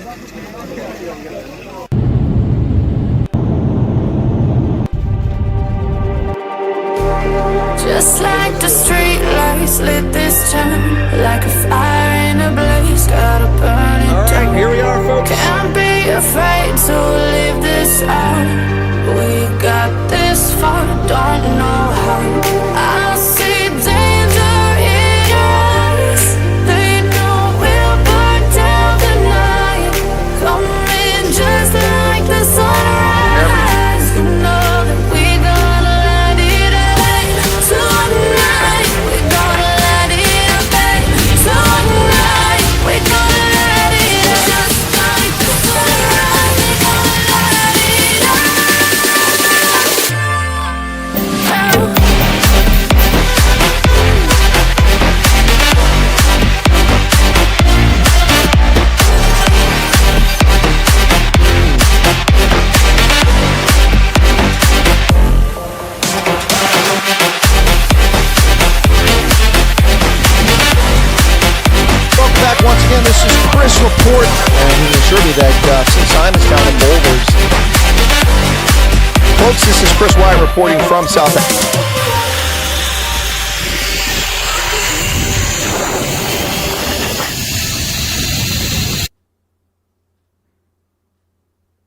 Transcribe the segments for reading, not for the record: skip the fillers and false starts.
Just like the street lights lit this town, like a fire in a blaze, gotta burn it down. Alright, here we are, folks. Can't be afraid to live this out. We got this far, don't know how. I see danger in us. They know we'll burn down the night. Coming just like the sunrise. You know that we gonna let it out. Tonight, we gonna let it out. Tonight, we gonna let it out. Just like the sunrise, we gonna let it out. Welcome back once again. This is Chris Report, and he assured me that since I'm down in Boulders, folks, this is Chris Wyatt reporting from South Africa.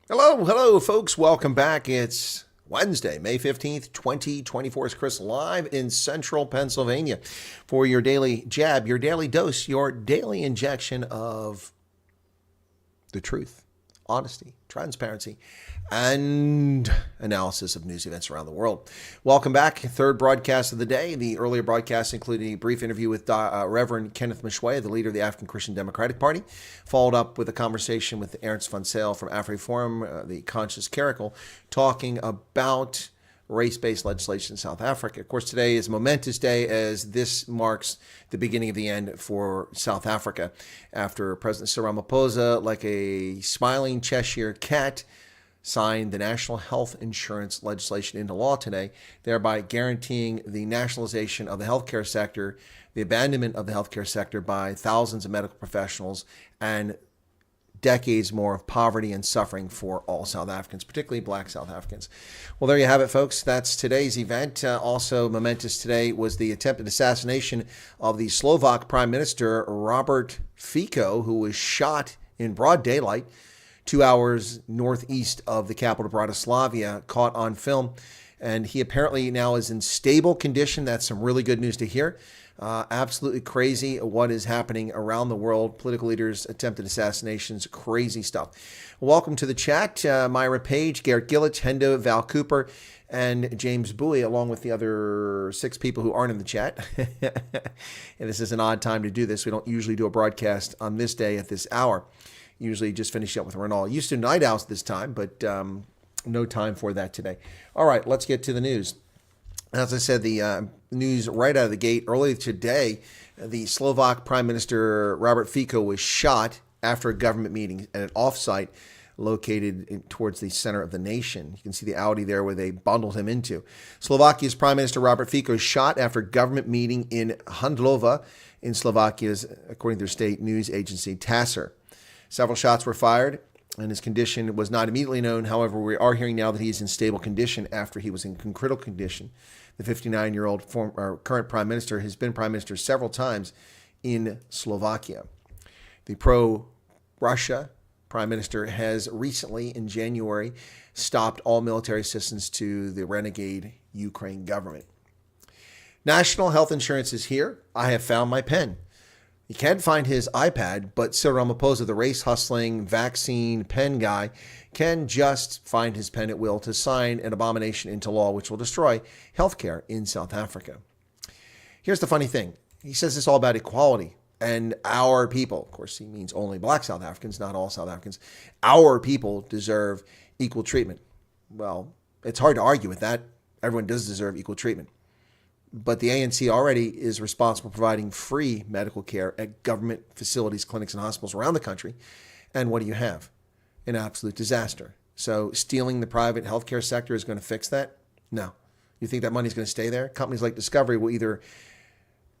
Hello, folks. Welcome back. It's Wednesday, May 15th, 2024. It's Chris live in central Pennsylvania for your daily jab, your daily dose, your daily injection of the truth, honesty, transparency, and analysis of news events around the world. Welcome back. Third broadcast of the day. The earlier broadcast included a brief interview with Reverend Kenneth Mshwe, the leader of the African Christian Democratic Party, followed up with a conversation with Ernst van Zyl from AfriForum, the Conscious Clerical, talking about race-based legislation in South Africa. Of course, today is a momentous day as this marks the beginning of the end for South Africa after President Cyril Ramaphosa, like a smiling Cheshire cat, signed the national health insurance legislation into law today, thereby guaranteeing the nationalization of the healthcare sector, the abandonment of the healthcare sector by thousands of medical professionals, and decades more of poverty and suffering for all South Africans, particularly black South Africans. Well, there you have it, folks. That's today's event. Also momentous today was the attempted assassination of the Slovak Prime Minister, Robert Fico, who was shot in broad daylight 2 hours northeast of the capital, Bratislava, caught on film. And he apparently now is in stable condition. That's some really good news to hear. Absolutely crazy what is happening around the world. Political leaders, attempted assassinations, crazy stuff. Welcome to the chat. Myra Page, Garrett Gillett, Hendo, Val Cooper, and James Bowie, along with the other 6 people who aren't in the chat. And this is an odd time to do this. We don't usually do a broadcast on this day at this hour. Usually just finish up with Renal. Used to night owls this time, but no time for that today. All right, let's get to the news. As I said, the news right out of the gate earlier today, the Slovak Prime Minister Robert Fico was shot after a government meeting at an offsite located towards the center of the nation. You can see the Audi there where they bundled him into. Slovakia's Prime Minister Robert Fico was shot after a government meeting in Handlova in Slovakia's, according to their state news agency, TASR. Several shots were fired, and his condition was not immediately known. However, we are hearing now that he's in stable condition after he was in critical condition. The 59-year-old current prime minister has been prime minister several times in Slovakia. The pro-Russia prime minister has recently, in January, stopped all military assistance to the renegade Ukraine government. National health insurance is here. I have found my pen. You can't find his iPad, but Cyril Ramaphosa, the race-hustling, vaccine pen guy, can just find his pen at will to sign an abomination into law which will destroy healthcare in South Africa. Here's the funny thing. He says it's all about equality and our people. Of course, he means only black South Africans, not all South Africans. Our people deserve equal treatment. Well, it's hard to argue with that. Everyone does deserve equal treatment. But the ANC already is responsible for providing free medical care at government facilities, clinics, and hospitals around the country. And what do you have? An absolute disaster. So stealing the private healthcare sector is going to fix that? No. You think that money is going to stay there? Companies like Discovery will either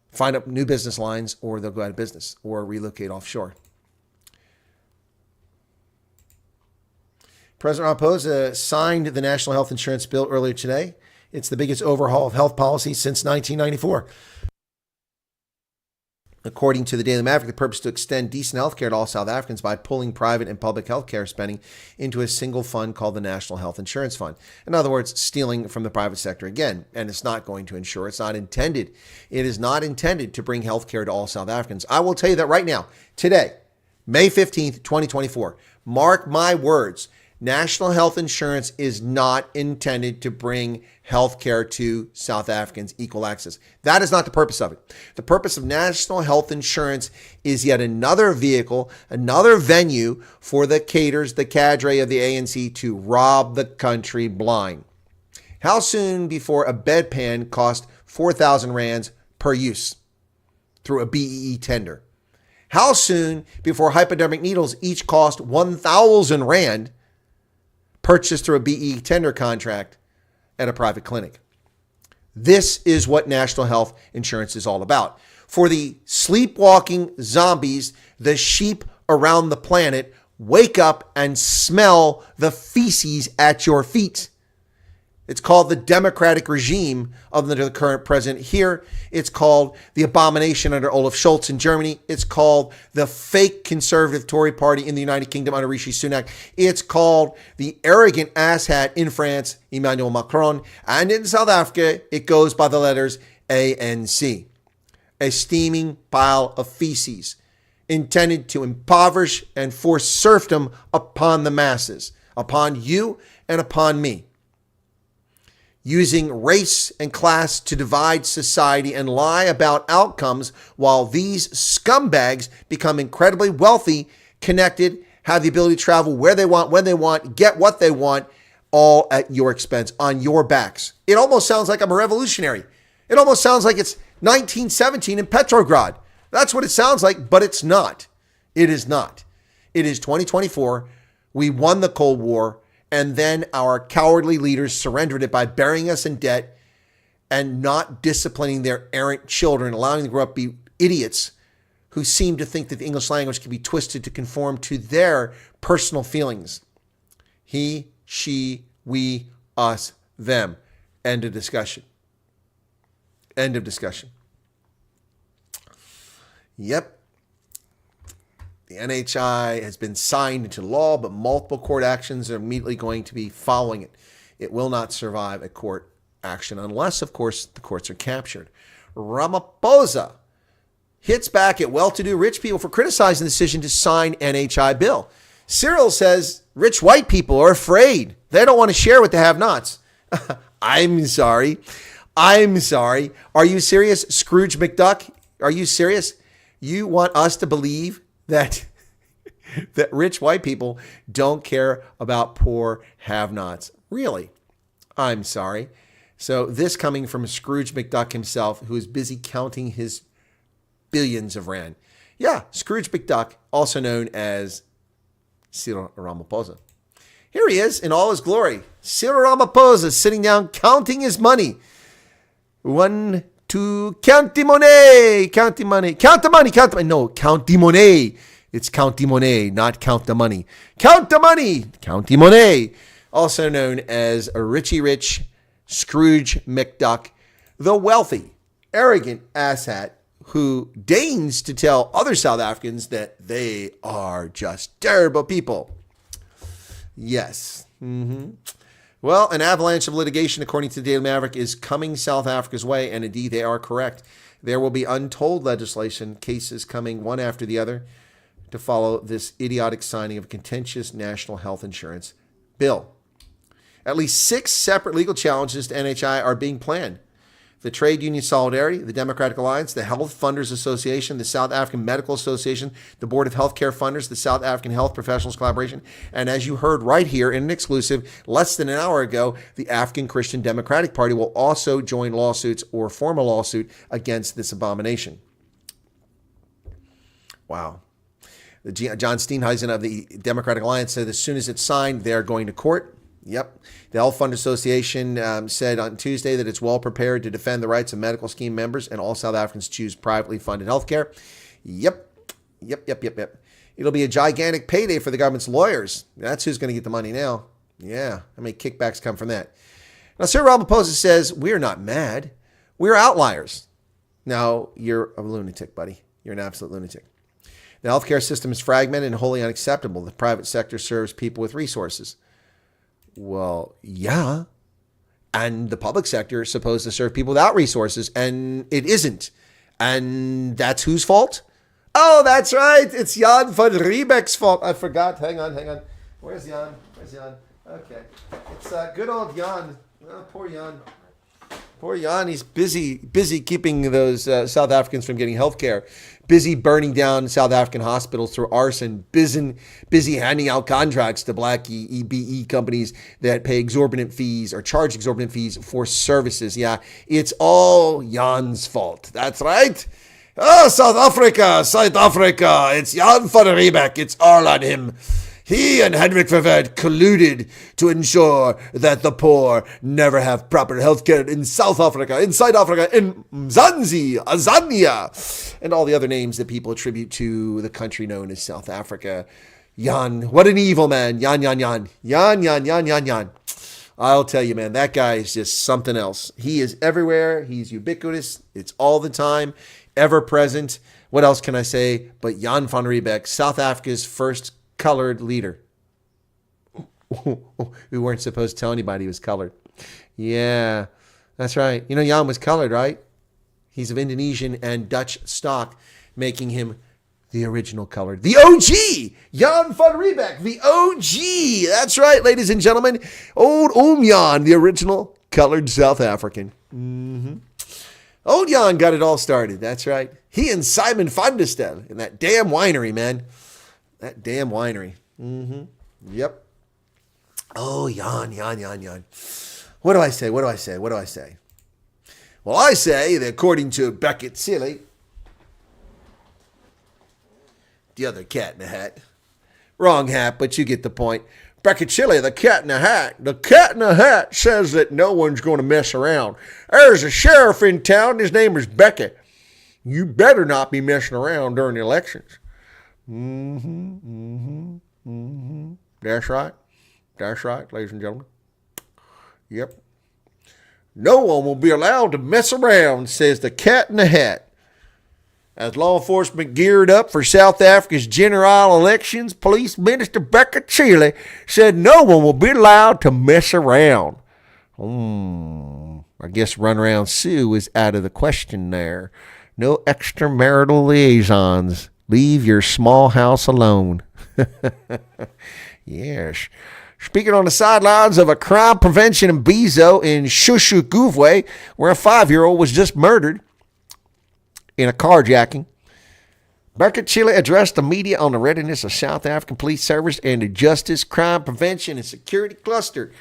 find up new business lines or they'll go out of business or relocate offshore. President Ramaphosa signed the National Health Insurance Bill earlier today. It's the biggest overhaul of health policy since 1994. According to the Daily Maverick, the purpose is to extend decent health care to all South Africans by pulling private and public health care spending into a single fund called the National Health Insurance Fund. In other words, stealing from the private sector again. And it's not going to ensure, it's not intended. It is not intended to bring health care to all South Africans. I will tell you that right now, today, May 15th, 2024, mark my words, national health insurance is not intended to bring health care to South Africans, equal access. That is not the purpose of it. The purpose of national health insurance is yet another vehicle, another venue for the cadres, the cadre of the ANC to rob the country blind. How soon before a bedpan cost 4,000 rands per use through a BEE tender? How soon before hypodermic needles each cost 1,000 rand purchased through a BE tender contract at a private clinic? This is what national health insurance is all about. For the sleepwalking zombies, the sheep around the planet, wake up and smell the feces at your feet. It's called the democratic regime under the current president here. It's called the abomination under Olaf Scholz in Germany. It's called the fake conservative Tory party in the United Kingdom under Rishi Sunak. It's called the arrogant asshat in France, Emmanuel Macron. And in South Africa, it goes by the letters ANC. A steaming pile of feces intended to impoverish and force serfdom upon the masses, upon you and upon me. Using race and class to divide society and lie about outcomes while these scumbags become incredibly wealthy, connected, have the ability to travel where they want, when they want, get what they want, all at your expense, on your backs. It almost sounds like I'm a revolutionary. It almost sounds like it's 1917 in Petrograd. That's what it sounds like, but it's not. It is not. It is 2024. We won the Cold War. And then our cowardly leaders surrendered it by burying us in debt and not disciplining their errant children, allowing them to grow up be idiots who seem to think that the English language can be twisted to conform to their personal feelings. He, she, we, us, them. End of discussion. End of discussion. Yep. The NHI has been signed into law, but multiple court actions are immediately going to be following it. It will not survive a court action unless, of course, the courts are captured. Ramaphosa hits back at well-to-do rich people for criticizing the decision to sign NHI bill. Cyril says rich white people are afraid. They don't want to share with the have-nots. I'm sorry. Are you serious, Scrooge McDuck? Are you serious? You want us to believe that rich white people don't care about poor have-nots? Really? I'm sorry. So this coming from Scrooge McDuck himself, who is busy counting his billions of rand. Yeah, Scrooge McDuck, also known as Cyril Ramaphosa. Here he is in all his glory. Cyril Ramaphosa sitting down counting his money. 1, 2, count the money, count the money, count the money, count the money. No, count the money. It's count the money, not count the money. Count the money, count the money. Also known as a Richie Rich, Scrooge McDuck, the wealthy, arrogant asshat who deigns to tell other South Africans that they are just terrible people. Yes. Well, an avalanche of litigation, according to the Daily Maverick, is coming South Africa's way, and indeed they are correct. There will be untold legislation, cases coming one after the other to follow this idiotic signing of a contentious national health insurance bill. At least 6 separate legal challenges to NHI are being planned. The Trade Union Solidarity, the Democratic Alliance, the Health Funders Association, the South African Medical Association, the Board of Healthcare Funders, the South African Health Professionals Collaboration, and as you heard right here in an exclusive less than an hour ago, the African Christian Democratic Party will also join lawsuits or form a lawsuit against this abomination. Wow. John Steenhuisen of the Democratic Alliance said as soon as it's signed, they're going to court. Yep. The Health Fund Association said on Tuesday that it's well prepared to defend the rights of medical scheme members and all South Africans choose privately funded health care. Yep. It'll be a gigantic payday for the government's lawyers. That's who's going to get the money now. Yeah, how many kickbacks come from that? Now, Sir Ramaphosa says, we're not mad. We're outliers. Now, you're a lunatic, buddy. You're an absolute lunatic. The healthcare system is fragmented and wholly unacceptable. The private sector serves people with resources. Well, yeah. And the public sector is supposed to serve people without resources, and it isn't. And that's whose fault? Oh, that's right. It's Jan van Riebeck's fault. I forgot. Hang on. Where's Jan? Okay. It's good old Jan. Oh, poor Jan. Poor Jan. He's busy keeping those South Africans from getting health care. Busy burning down South African hospitals through arson. Busy handing out contracts to black EBE companies that pay exorbitant fees or charge exorbitant fees for services. Yeah, it's all Jan's fault. That's right. Oh, South Africa. It's Jan van Riebeck. It's all on him. He and Hendrik Verwoerd colluded to ensure that the poor never have proper health care in South Africa, in Mzansi, Azania, and all the other names that people attribute to the country known as South Africa. Jan, what an evil man. Jan. I'll tell you, man, that guy is just something else. He is everywhere. He's ubiquitous. It's all the time, ever present. What else can I say? But Jan van Riebeck, South Africa's first colored leader. We weren't supposed to tell anybody he was colored. Yeah, that's right. You know, Jan was colored, right? He's of Indonesian and Dutch stock, making him the original colored. The OG! Jan van Riebeck, the OG! That's right, ladies and gentlemen. Old Jan, the original colored South African. Old Jan got it all started. That's right. He and Simon van der Stel in that damn winery, man. That damn winery. Yep. Oh, Jan. What do I say? Well, I say that according to Beckett Cilley, the other cat in the hat. Wrong hat, but you get the point. Beckett Cilley, the cat in the hat. The cat in the hat says that no one's going to mess around. There's a sheriff in town. His name is Beckett. You better not be messing around during the elections. That's right, ladies and gentlemen. Yep. No one will be allowed to mess around, says the cat in the hat. As law enforcement geared up for South Africa's general elections, Police Minister Beckett Cilley said no one will be allowed to mess around. I guess Runaround Sue is out of the question there. No extramarital liaisons. Leave your small house alone. Yes. Speaking on the sidelines of a crime prevention in Bizo in Shushukuvwe, where a 5-year-old was just murdered in a carjacking, Beckett Cilley addressed the media on the readiness of South African Police Service and the Justice, Crime Prevention, and Security Cluster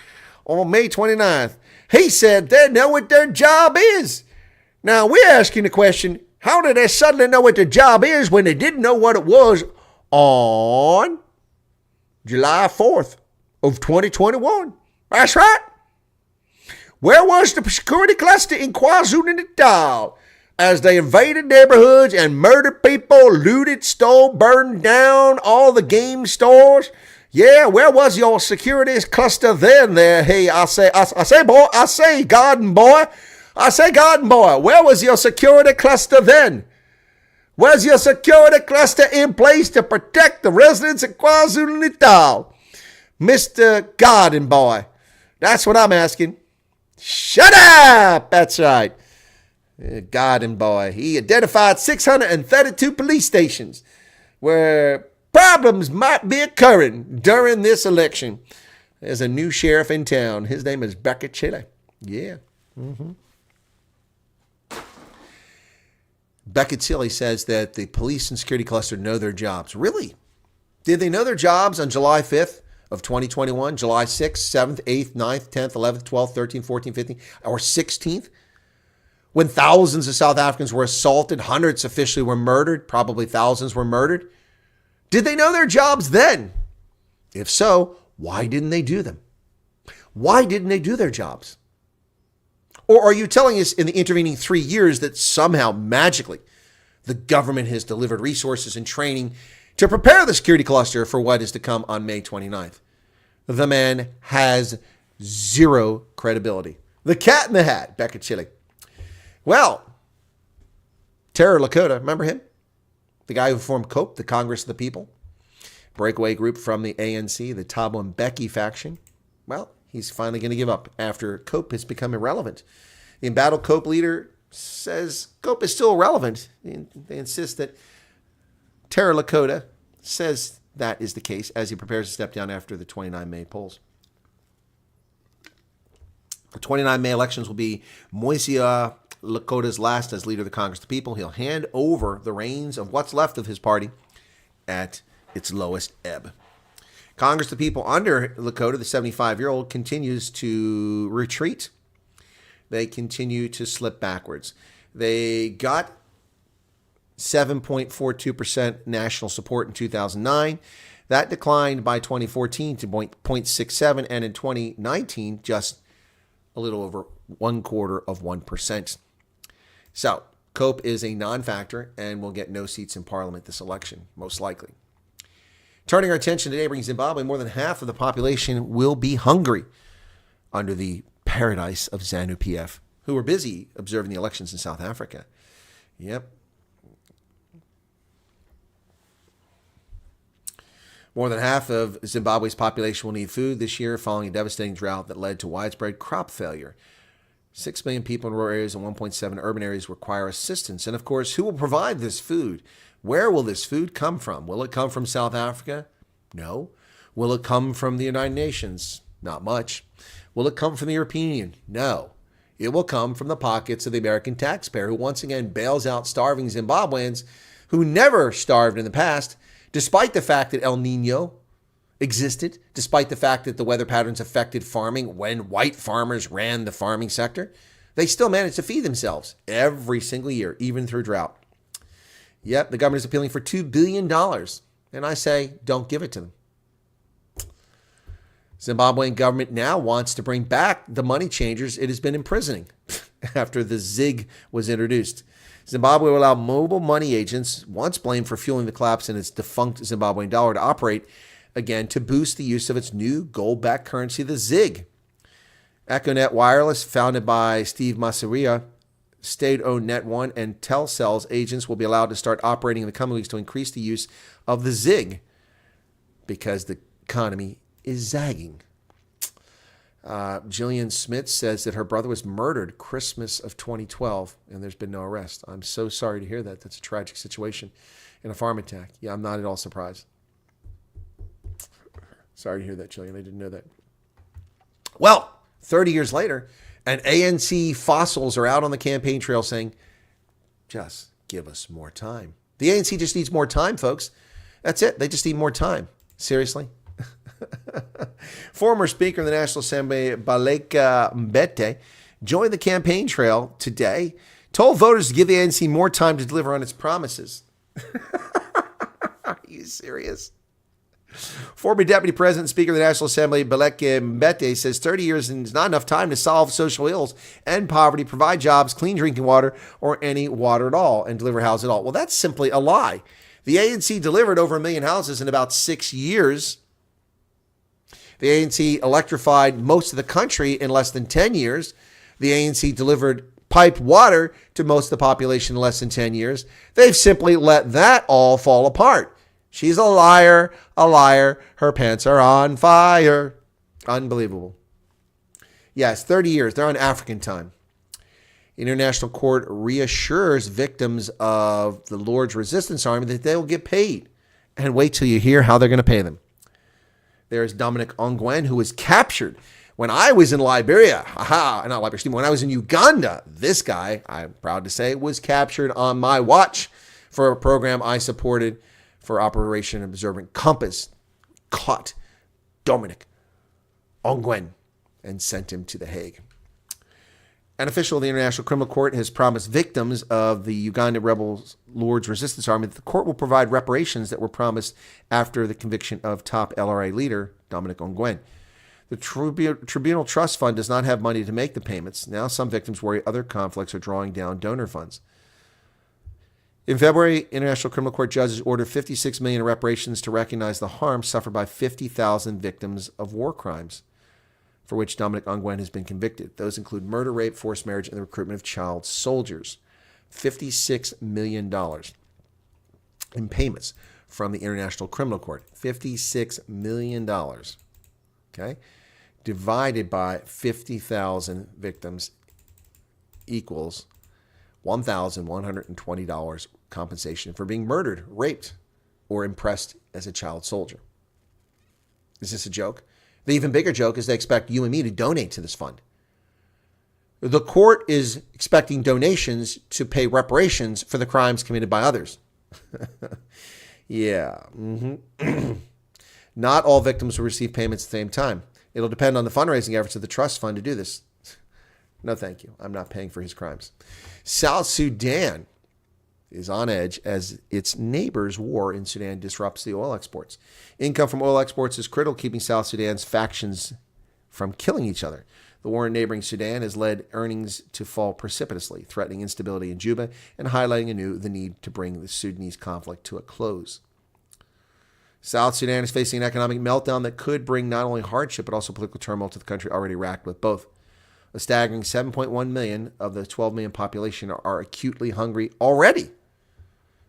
on May 29th. He said they know what their job is. Now, we're asking the question, how did they suddenly know what their job is when they didn't know what it was on July 4th of 2021? That's right. Where was the security cluster in KwaZulu-Natal as they invaded neighborhoods and murdered people, looted, stole, burned down all the game stores? Yeah, where was your security cluster then there? Hey, I say, garden boy, where was your security cluster then? Was your security cluster in place to protect the residents of KwaZulu-Natal? Mr. Garden Boy, that's what I'm asking. Shut up! That's right. Garden Boy. He identified 632 police stations where problems might be occurring during this election. There's a new sheriff in town. His name is Beckett Cilley. Yeah. Beckett Cilley says that the police and security cluster know their jobs. Really? Did they know their jobs on July 5th of 2021, July 6th, 7th, 8th, 9th, 10th, 11th, 12th, 13th, 14th, 15th, or 16th? When thousands of South Africans were assaulted, hundreds officially were murdered, probably thousands were murdered. Did they know their jobs then? If so, why didn't they do them? Why didn't they do their jobs? Or are you telling us in the intervening 3 years that somehow magically the government has delivered resources and training to prepare the security cluster for what is to come on May 29th? the man has zero credibility. The cat in the hat, Becca Chile. Well, Terror Lakota, remember him? The guy who formed COPE, the Congress of the People, breakaway group from the ANC, the Thabo Mbeki faction. Well, he's finally going to give up after COPE has become irrelevant. The embattled COPE leader says COPE is still relevant. They insist that Terror Lakota says that is the case as he prepares to step down after the 29 May polls. The 29 May elections will be Moisia Lakota's last as leader of the Congress of the People. He'll hand over the reins of what's left of his party at its lowest ebb. Congress of the People under Lakota, the 75-year-old, continues to retreat. They continue to slip backwards. They got 7.42% national support in 2009. That declined by 2014 to 0.67, and in 2019, just a little over 0.25%. So, COPE is a non-factor and will get no seats in Parliament this election, most likely. Turning our attention to neighboring Zimbabwe, more than half of the population will be hungry under the paradise of ZANU-PF, who were busy observing the elections in South Africa. Yep. More than half of Zimbabwe's population will need food this year following a devastating drought that led to widespread crop failure. 6 million people in rural areas and 1.7 urban areas require assistance. And of course, who will provide this food? Where will this food come from? Will it come from South Africa? No. Will it come from the United Nations? Not much. Will it come from the European Union? No. It will come from the pockets of the American taxpayer, who once again bails out starving Zimbabweans who never starved in the past, despite the fact that El Nino existed, despite the fact that the weather patterns affected farming when white farmers ran the farming sector. They still managed to feed themselves every single year, even through drought. Yep, the government is appealing for $2 billion. And I say, don't give it to them. Zimbabwean government now wants to bring back the money changers it has been imprisoning after the ZIG was introduced. Zimbabwe will allow mobile money agents, once blamed for fueling the collapse in its defunct Zimbabwean dollar, to operate again to boost the use of its new gold-backed currency, the ZIG. Econet Wireless, founded by Steve Masaria, state-owned Net1 and Telcell's agents will be allowed to start operating in the coming weeks to increase the use of the ZIG because the economy is zagging. Jillian Smith says that her brother was murdered Christmas of 2012, and there's been no arrest. I'm so sorry to hear that. That's a tragic situation in a farm attack. Yeah, I'm not at all surprised. Sorry to hear that, Jillian. I didn't know that. Well, 30 years later, and ANC fossils are out on the campaign trail saying, just give us more time. The ANC just needs more time, folks. That's it. They just need more time. Seriously. Former Speaker of the National Assembly, Baleka Mbete, joined the campaign trail today, told voters to give the ANC more time to deliver on its promises. Are you serious? Former Deputy President and Speaker of the National Assembly, Baleka Mbete, says 30 years is not enough time to solve social ills, end poverty, provide jobs, clean drinking water, or any water at all, and deliver houses at all. Well, that's simply a lie. The ANC delivered over 1 million houses in about 6 years. The ANC electrified most of the country in less than 10 years. The ANC delivered piped water to most of the population in less than 10 years. They've simply let that all fall apart. She's a liar, a liar. Her pants are on fire. Unbelievable. Yes, 30 years. They're on African time. International Court reassures victims of the Lord's Resistance Army that they will get paid. And wait till you hear how they're going to pay them. There's Dominic Ongwen, who was captured when I was in Liberia. Not Liberia, when I was in Uganda. This guy, I'm proud to say, was captured on my watch for a program I supported for Operation Observant Compass. Caught Dominic Ongwen and sent him to The Hague. An official of the International Criminal Court has promised victims of the Uganda rebels' Lord's Resistance Army that the court will provide reparations that were promised after the conviction of top LRA leader Dominic Ongwen. The Tribunal Trust Fund does not have money to make the payments. Now some victims worry other conflicts are drawing down donor funds. In February, International Criminal Court judges ordered $56 million in reparations to recognize the harm suffered by 50,000 victims of war crimes, for which Dominic Ongwen has been convicted. Those include murder, rape, forced marriage, and the recruitment of child soldiers. $56 million in payments from the International Criminal Court. $56 million. Okay? Divided by 50,000 victims equals $1,120 compensation for being murdered, raped, or impressed as a child soldier. Is this a joke? The even bigger joke is they expect you and me to donate to this fund. The court is expecting donations to pay reparations for the crimes committed by others. Yeah. Not all victims will receive payments at the same time. It'll depend on the fundraising efforts of the trust fund to do this. No, thank you. I'm not paying for his crimes. South Sudan is on edge as its neighbor's war in Sudan disrupts the oil exports. Income from oil exports is critical, keeping South Sudan's factions from killing each other. The war in neighboring Sudan has led earnings to fall precipitously, threatening instability in Juba and highlighting anew the need to bring the Sudanese conflict to a close. South Sudan is facing an economic meltdown that could bring not only hardship but also political turmoil to the country already racked with both. A staggering 7.1 million of the 12 million population are acutely hungry already.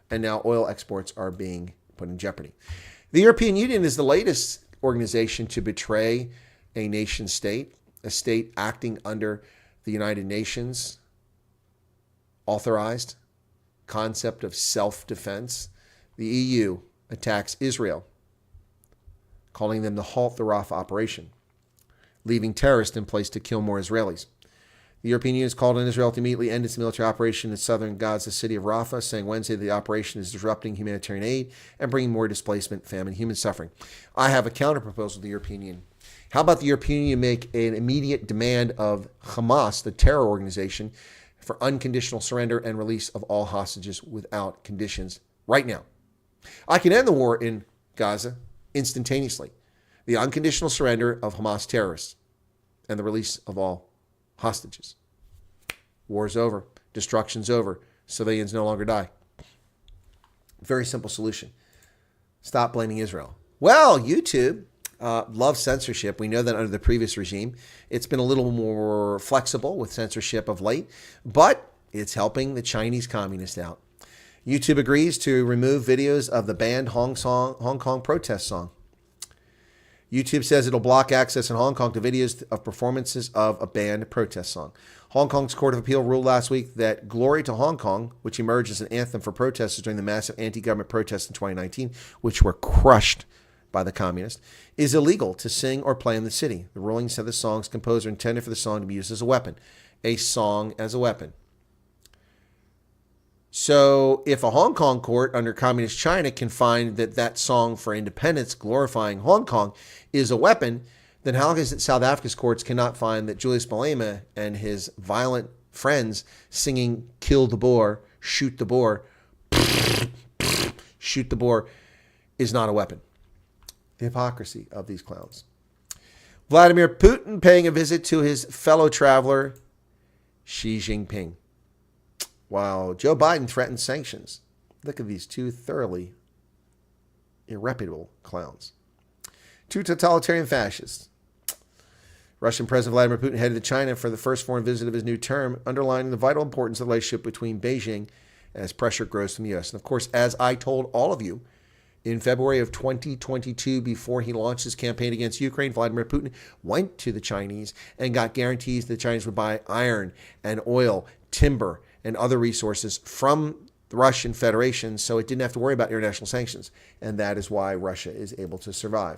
And now oil exports are being put in jeopardy. The European Union is the latest organization to betray a nation state, a state acting under the United Nations authorized concept of self-defense. The EU attacks Israel, calling them the Halt the Rafah operation, leaving terrorists in place to kill more Israelis. The European Union has called on Israel to immediately end its military operation in southern Gaza city of Rafah, saying Wednesday the operation is disrupting humanitarian aid and bringing more displacement, famine, and human suffering. I have a counter-proposal to the European Union. How about the European Union make an immediate demand of Hamas, the terror organization, for unconditional surrender and release of all hostages without conditions right now? I can end the war in Gaza instantaneously. The unconditional surrender of Hamas terrorists and the release of all hostages. War's over. Destruction's over. Civilians no longer die. Very simple solution. Stop blaming Israel. Well, YouTube loves censorship. We know that under the previous regime. It's been a little more flexible with censorship of late, but it's helping the Chinese communists out. YouTube agrees to remove videos of the banned Hong Kong protest song. YouTube says it'll block access in Hong Kong to videos of performances of a banned protest song. Hong Kong's Court of Appeal ruled last week that Glory to Hong Kong, which emerged as an anthem for protesters during the massive anti-government protests in 2019, which were crushed by the communists, is illegal to sing or play in the city. The ruling said the song's composer intended for the song to be used as a weapon. A song as a weapon. So if a Hong Kong court under communist China can find that that song for independence glorifying Hong Kong is a weapon, then how is it South Africa's courts cannot find that Julius Malema and his violent friends singing "Kill the Boer, Shoot the Boer, Shoot the Boer" is not a weapon? The hypocrisy of these clowns. Vladimir Putin paying a visit to his fellow traveler, Xi Jinping, while Joe Biden threatens sanctions. Look at these two thoroughly irreputable clowns. Two totalitarian fascists. Russian President Vladimir Putin headed to China for the first foreign visit of his new term, underlining the vital importance of the relationship between Beijing as pressure grows from the U.S. And of course, as I told all of you, in February of 2022, before he launched his campaign against Ukraine, Vladimir Putin went to the Chinese and got guarantees the Chinese would buy iron and oil, timber, and other resources from the Russian Federation, so it didn't have to worry about international sanctions. And that is why Russia is able to survive.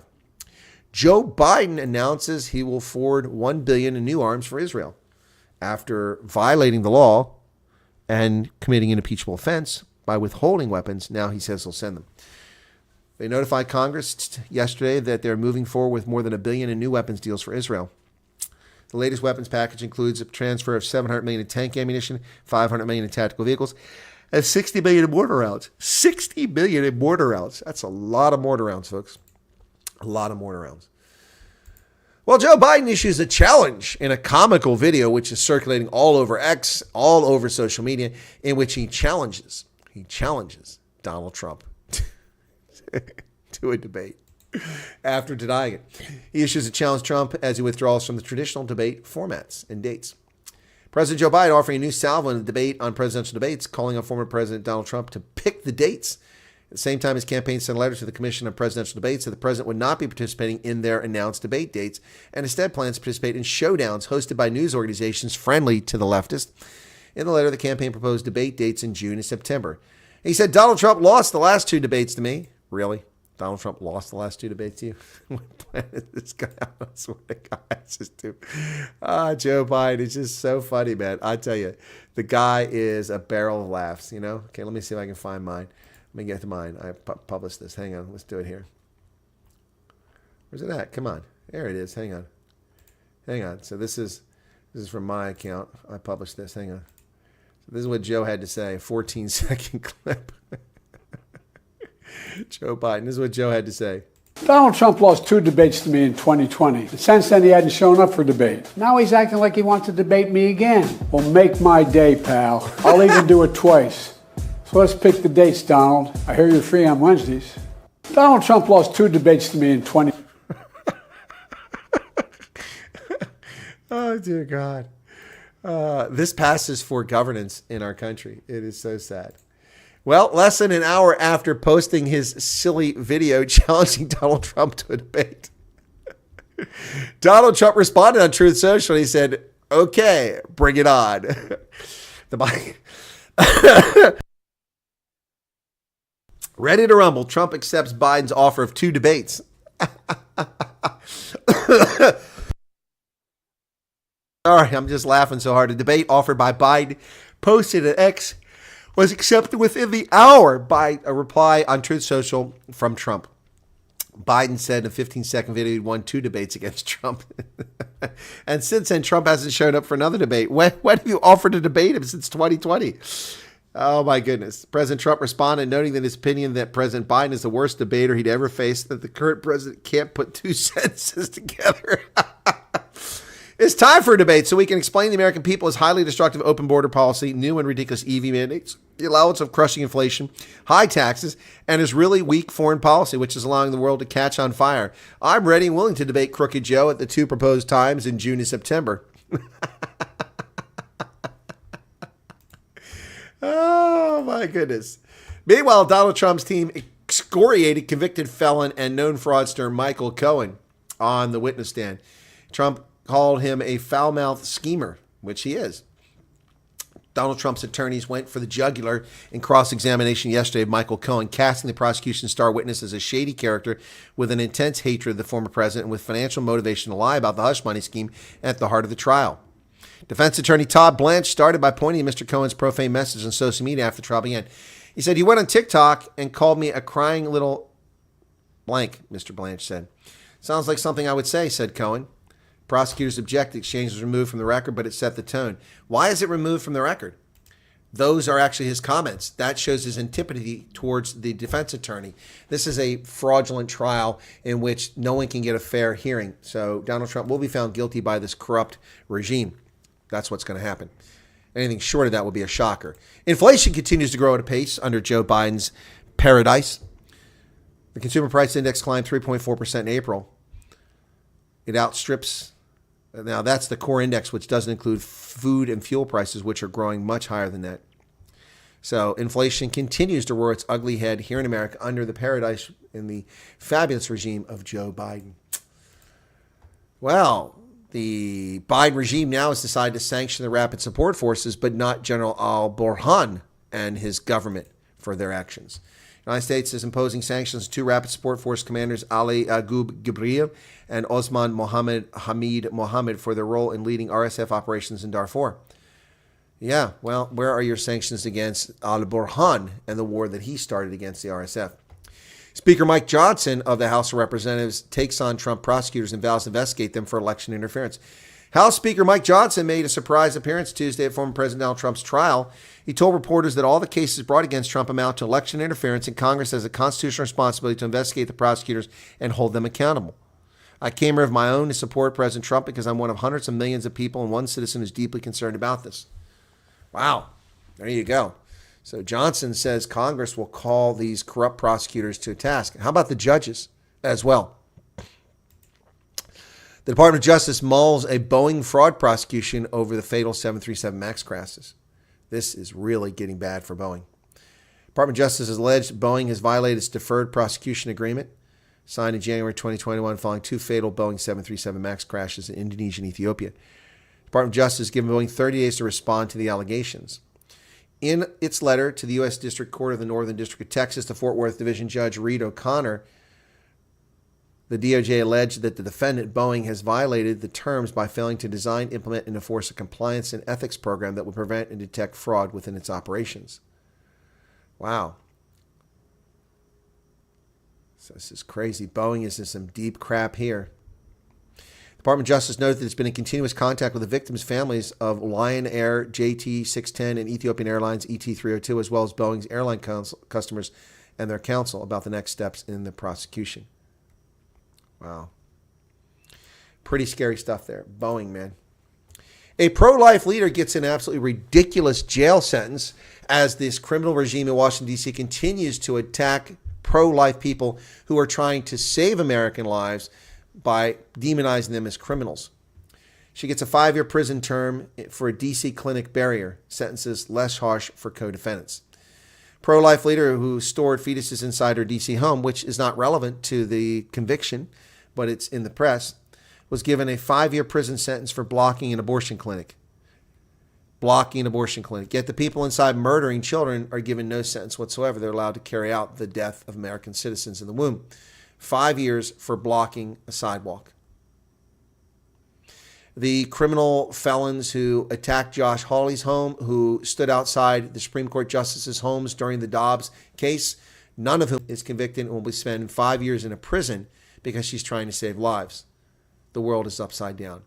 Joe Biden announces he will forward $1 billion in new arms for Israel after violating the law and committing an impeachable offense by withholding weapons. Now he says he'll send them. They notified Congress yesterday that they're moving forward with more than $1 billion in new weapons deals for Israel. The latest weapons package includes a transfer of $700 million in tank ammunition, $500 million in tactical vehicles, and $60 million in mortar rounds. $60 million in mortar rounds. That's a lot of mortar rounds, folks. A lot of mortar rounds. Well, Joe Biden issues a challenge in a comical video, which is circulating all over X, all over social media, in which he challenges He challenges Donald Trump to a debate after denying it. He issues a challenge to Trump as he withdraws from the traditional debate formats and dates. President Joe Biden offering a new salvo in the debate on presidential debates, calling on former President Donald Trump to pick the dates. At the same time, his campaign sent a letter to the Commission on Presidential Debates that the president would not be participating in their announced debate dates and instead plans to participate in showdowns hosted by news organizations friendly to the leftist. In the letter, the campaign proposed debate dates in June and September. He said, Donald Trump lost the last 2 debates to me. Really? Donald Trump lost the last 2 debates to you? What planet is this guy on? I swear to God, it's just too... Joe Biden is just so funny, man. I tell you, the guy is a barrel of laughs, you know? Okay, let me see if I can find mine. Let me get to mine. I published this. Hang on. Let's do it here. Where's it at? Come on. There it is. Hang on. Hang on. So this is from my account. I published this. Hang on. So this is what Joe had to say. A 14-second clip. Joe Biden. This is what Joe had to say. Donald Trump lost 2 debates to me in 2020. And since then, he hadn't shown up for debate. Now he's acting like he wants to debate me again. Well, make my day, pal. I'll even do it twice. So let's pick the dates, Donald. I hear you're free on Wednesdays. Donald Trump lost 2 debates to me in 20. Oh, dear God. This passes for governance in our country. It is so sad. Well, less than an hour after posting his silly video challenging Donald Trump to a debate, Donald Trump responded on Truth Social. He said, okay, bring it on. Ready to rumble, Trump accepts Biden's offer of 2 debates. Sorry, I'm just laughing so hard. A debate offered by Biden posted at X was accepted within the hour by a reply on Truth Social from Trump. Biden said in a 15-second video he'd won 2 debates against Trump. And since then, Trump hasn't shown up for another debate. When have you offered to debate him since 2020? Oh, my goodness. President Trump responded, noting that his opinion that President Biden is the worst debater he'd ever faced, that the current president can't put 2 sentences together. It's time for a debate so we can explain the American people his highly destructive open border policy, new and ridiculous EV mandates, the allowance of crushing inflation, high taxes, and his really weak foreign policy, which is allowing the world to catch on fire. I'm ready and willing to debate Crooked Joe at the 2 proposed times in June and September. Oh, my goodness. Meanwhile, Donald Trump's team excoriated convicted felon and known fraudster Michael Cohen on the witness stand. Trump called him a foul-mouthed schemer, which he is. Donald Trump's attorneys went for the jugular in cross-examination yesterday of Michael Cohen, casting the prosecution's star witness as a shady character with an intense hatred of the former president and with financial motivation to lie about the hush money scheme at the heart of the trial. Defense attorney Todd Blanche started by pointing to Mr. Cohen's profane message on social media after the trial began. He said, "He went on TikTok and called me a crying little blank," Mr. Blanche said. "Sounds like something I would say," said Cohen. Prosecutors object the exchange was removed from the record, but it set the tone. Why is it removed from the record? Those are actually his comments. That shows his antipathy towards the defense attorney. This is a fraudulent trial in which no one can get a fair hearing. So Donald Trump will be found guilty by this corrupt regime. That's what's going to happen. Anything short of that will be a shocker. Inflation continues to grow at a pace under Joe Biden's paradise. The consumer price index climbed 3.4% in April. It outstrips... Now, that's the core index, which doesn't include food and fuel prices, which are growing much higher than that. So inflation continues to rear its ugly head here in America under the paradise in the fabulous regime of Joe Biden. Well, the Biden regime now has decided to sanction the rapid support forces, but not General al-Burhan and his government for their actions. The United States is imposing sanctions to 2 rapid support force commanders, Ali Agub Gibril and Osman Hamid Mohammed, for their role in leading RSF operations in Darfur. Yeah, well, where are your sanctions against al-Burhan and the war that he started against the RSF? Speaker Mike Johnson of the House of Representatives takes on Trump prosecutors and vows to investigate them for election interference. House Speaker Mike Johnson made a surprise appearance Tuesday at former President Donald Trump's trial. He told reporters that all the cases brought against Trump amount to election interference, and Congress has a constitutional responsibility to investigate the prosecutors and hold them accountable. I came here of my own to support President Trump because I'm one of hundreds of millions of people and one citizen who's deeply concerned about this. Wow. There you go. So Johnson says Congress will call these corrupt prosecutors to task. How about the judges as well? The Department of Justice mulls a Boeing fraud prosecution over the fatal 737 MAX crashes. This is really getting bad for Boeing. Department of Justice has alleged Boeing has violated its deferred prosecution agreement signed in January 2021 following 2 fatal Boeing 737 MAX crashes in Indonesia and Ethiopia. The Department of Justice has given Boeing 30 days to respond to the allegations. In its letter to the U.S. District Court of the Northern District of Texas, the Fort Worth Division Judge Reed O'Connor, the DOJ alleged that the defendant, Boeing, has violated the terms by failing to design, implement, and enforce a compliance and ethics program that would prevent and detect fraud within its operations. Wow. So this is crazy. Boeing is in some deep crap here. The Department of Justice noted that it's been in continuous contact with the victims' families of Lion Air JT610 and Ethiopian Airlines ET302, as well as Boeing's airline customers and their counsel about the next steps in the prosecution. Wow. Pretty scary stuff there. Boeing, man. A pro-life leader gets an absolutely ridiculous jail sentence as this criminal regime in Washington, D.C. continues to attack pro-life people who are trying to save American lives by demonizing them as criminals. She gets a 5-year prison term for a D.C. clinic barrier, sentences less harsh for co-defendants. Pro-life leader who stored fetuses inside her D.C. home, which is not relevant to the conviction, but it's in the press, was given a 5-year prison sentence for blocking an abortion clinic. Blocking an abortion clinic. Yet the people inside murdering children are given no sentence whatsoever. They're allowed to carry out the death of American citizens in the womb. 5 years for blocking a sidewalk. The criminal felons who attacked Josh Hawley's home, who stood outside the Supreme Court justices' homes during the Dobbs case, none of whom is convicted and will be spending 5 years in a prison because she's trying to save lives. The world is upside down.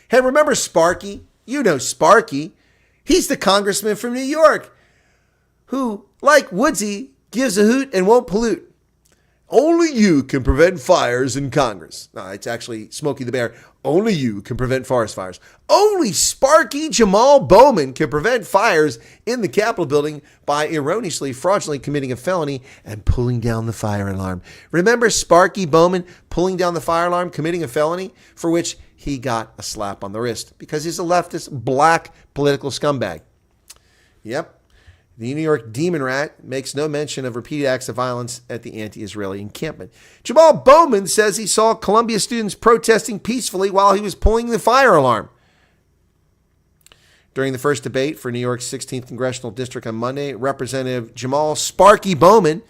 Hey, remember Sparky? You know Sparky. He's the congressman from New York who, like Woodsy, gives a hoot and won't pollute. Only you can prevent fires in Congress. No, it's actually Smokey the Bear. Only you can prevent forest fires. Only Sparky Jamal Bowman can prevent fires in the Capitol building by erroneously, fraudulently committing a felony and pulling down the fire alarm. Remember Sparky Bowman pulling down the fire alarm, committing a felony for which he got a slap on the wrist because he's a leftist, black political scumbag. Yep. The New York demon rat makes no mention of repeated acts of violence at the anti-Israeli encampment. Jamal Bowman says he saw Columbia students protesting peacefully while he was pulling the fire alarm. During the first debate for New York's 16th Congressional District on Monday, Representative Jamal Sparky Bowman,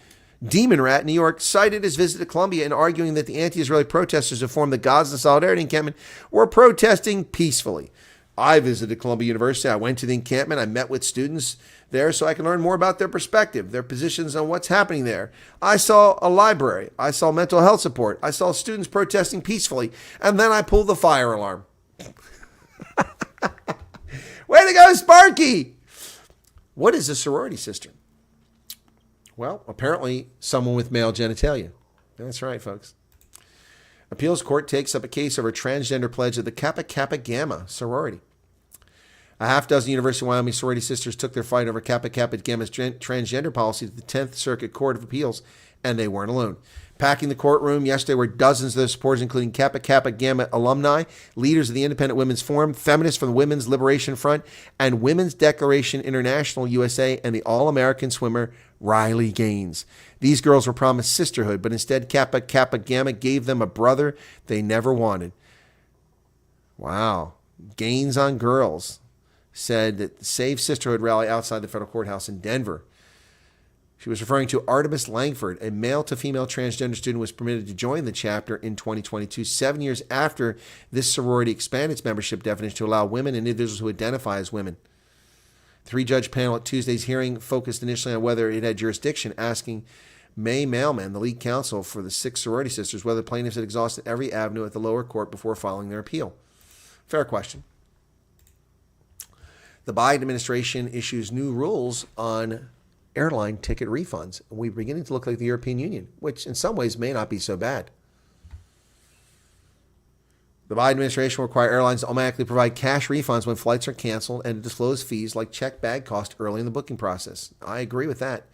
demon rat in New York, cited his visit to Columbia in arguing that the anti-Israeli protesters who formed the Gaza Solidarity Encampment were protesting peacefully. I visited Columbia University. I went to the encampment. I met with students there so I can learn more about their perspective, their positions on what's happening there. I saw a library. I saw mental health support. I saw students protesting peacefully. And then I pulled the fire alarm. Way to go, Sparky! What is a sorority sister? Well, apparently someone with male genitalia. That's right, folks. Appeals court takes up a case over transgender pledge of the Kappa Kappa Gamma sorority. A half dozen University of Wyoming sorority sisters took their fight over Kappa Kappa Gamma's transgender policy to the 10th Circuit Court of Appeals, and they weren't alone. Packing the courtroom yesterday were dozens of their supporters, including Kappa Kappa Gamma alumni, leaders of the Independent Women's Forum, feminists from the Women's Liberation Front, and Women's Declaration International USA, and the All-American swimmer Riley Gaines. These girls were promised sisterhood, but instead Kappa Kappa Gamma gave them a brother they never wanted. Wow. Gaines on Girls said that the Save Sisterhood rally outside the federal courthouse in Denver. She was referring to Artemis Langford, a male-to-female transgender student who was permitted to join the chapter in 2022, 7 years after this sorority expanded its membership definition to allow women and individuals who identify as women. The 3-judge panel at Tuesday's hearing focused initially on whether it had jurisdiction, asking May Mailman, the lead counsel for the 6 sorority sisters, whether plaintiffs had exhausted every avenue at the lower court before filing their appeal. Fair question. The Biden administration issues new rules on airline ticket refunds. We're beginning to look like the European Union, which in some ways may not be so bad. The Biden administration will require airlines to automatically provide cash refunds when flights are canceled and to disclose fees like checked bag cost early in the booking process. I agree with that.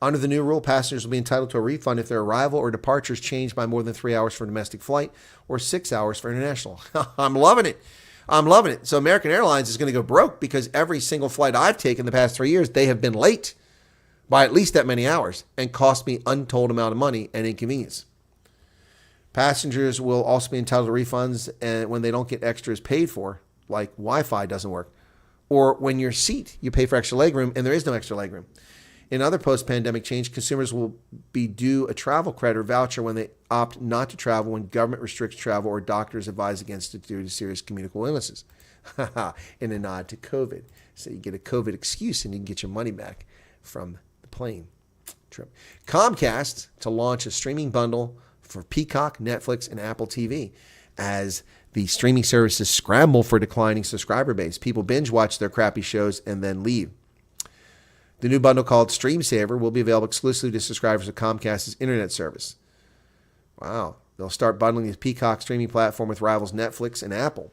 Under the new rule, passengers will be entitled to a refund if their arrival or departure is changed by more than 3 hours for a domestic flight or 6 hours for international. I'm loving it. I'm loving it. So American Airlines is going to go broke because every single flight I've taken the past 3 years, they have been late by at least that many hours and cost me untold amount of money and inconvenience. Passengers will also be entitled to refunds when they don't get extras paid for, like Wi-Fi doesn't work, or when your seat, you pay for extra legroom and there is no extra legroom. In other post-pandemic change, consumers will be due a travel credit or voucher when they opt not to travel when government restricts travel or doctors advise against it due to serious communicable illnesses. In a nod to COVID. So you get a COVID excuse and you can get your money back from the plane trip. Comcast to launch a streaming bundle for Peacock, Netflix, and Apple TV as the streaming services scramble for declining subscriber base. People binge watch their crappy shows and then leave. The new bundle called Stream Saver will be available exclusively to subscribers of Comcast's internet service. Wow. They'll start bundling the Peacock streaming platform with rivals Netflix and Apple.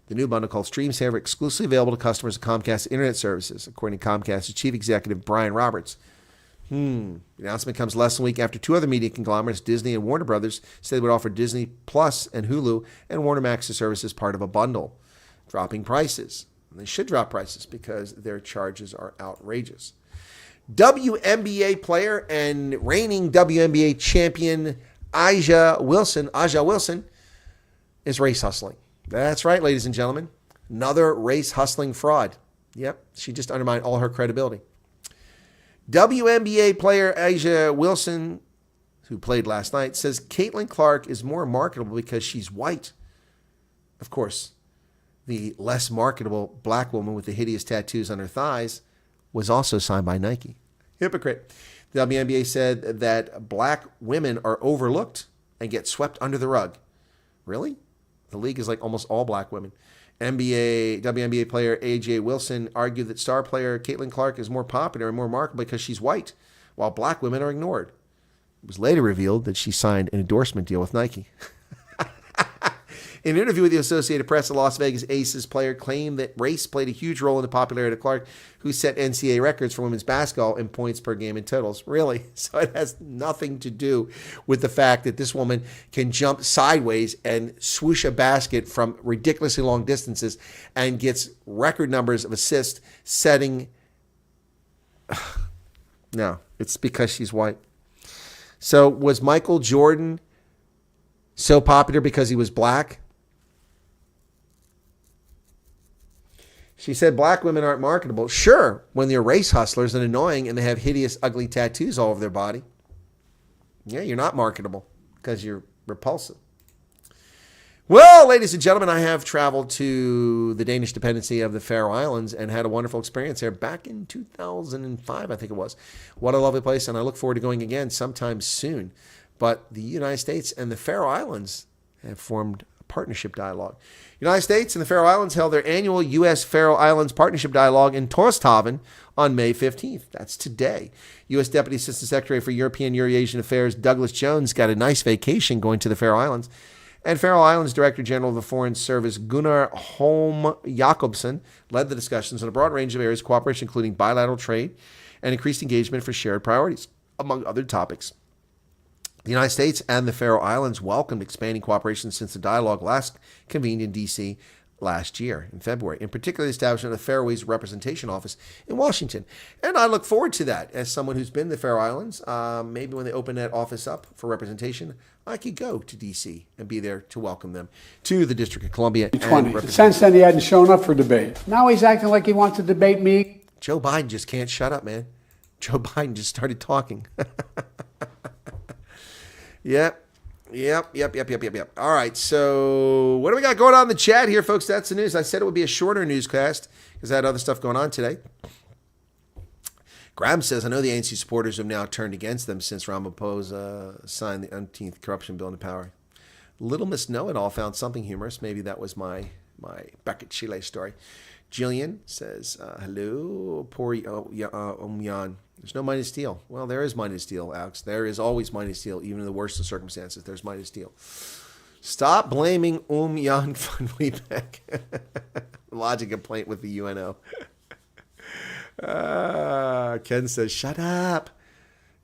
The new bundle called Stream Saver exclusively available to customers of Comcast's internet services, according to Comcast's chief executive Brian Roberts. The announcement comes less than a week after two other media conglomerates, Disney and Warner Brothers, said they would offer Disney Plus and Hulu and Warner Max's service as part of a bundle, dropping prices. They should drop prices because their charges are outrageous. WNBA player and reigning WNBA champion Aja Wilson is race hustling. That's right, ladies and gentlemen. Another race hustling fraud. Yep, she just undermined all her credibility. WNBA player Aja Wilson, who played last night, says Caitlin Clark is more marketable because she's white. Of course, the less marketable black woman with the hideous tattoos on her thighs was also signed by Nike. Hypocrite. The WNBA said that black women are overlooked and get swept under the rug. Really? The league is like almost all black women. WNBA player A.J. Wilson argued that star player Caitlin Clark is more popular and more marketable because she's white, while black women are ignored. It was later revealed that she signed an endorsement deal with Nike. In an interview with the Associated Press, the Las Vegas Aces player claimed that race played a huge role in the popularity of Clark, who set NCAA records for women's basketball in points per game and totals. Really? So it has nothing to do with the fact that this woman can jump sideways and swoosh a basket from ridiculously long distances and gets record numbers of assists setting. No, it's because she's white. So was Michael Jordan so popular because he was black? She said black women aren't marketable. Sure, when they're race hustlers and annoying and they have hideous, ugly tattoos all over their body. Yeah, you're not marketable because you're repulsive. Well, ladies and gentlemen, I have traveled to the Danish dependency of the Faroe Islands and had a wonderful experience there back in 2005, I think it was. What a lovely place, and I look forward to going again sometime soon. But the United States and the Faroe Islands have formed a partnership dialogue. United States and the Faroe Islands held their annual U.S. Faroe Islands Partnership Dialogue in Tórshavn on May 15th. That's today. U.S. Deputy Assistant Secretary for European Eurasian Affairs Douglas Jones got a nice vacation going to the Faroe Islands. And Faroe Islands Director General of the Foreign Service Gunnar Holm Jakobsen led the discussions on a broad range of areas of cooperation, including bilateral trade and increased engagement for shared priorities, among other topics. The United States and the Faroe Islands welcomed expanding cooperation since the dialogue last convened in D.C. last year in February, in particular the establishment of the Faroese Representation Office in Washington. And I look forward to that. As someone who's been to the Faroe Islands, maybe when they open that office up for representation, I could go to D.C. and be there to welcome them to the District of Columbia. Since then, he hadn't shown up for debate. Now he's acting like he wants to debate me. Joe Biden just can't shut up, man. Joe Biden just started talking. Yep. All right, so what do we got going on in the chat here, folks? That's the news. I said it would be a shorter newscast because I had other stuff going on today. Graham says, I know the ANC supporters have now turned against them since Ramaphosa signed the umpteenth corruption bill into power. Little Miss Know-It-All found something humorous. Maybe that was my Beckett Chile story. Jillian says, hello, poor Jan. There's no money to steal. Well, there is money to steal, Alex. There is always money to steal, even in the worst of circumstances. There's money to steal. Stop blaming Jan van Wiebeck. Lodge a complaint with the UNO. Ken says, shut up.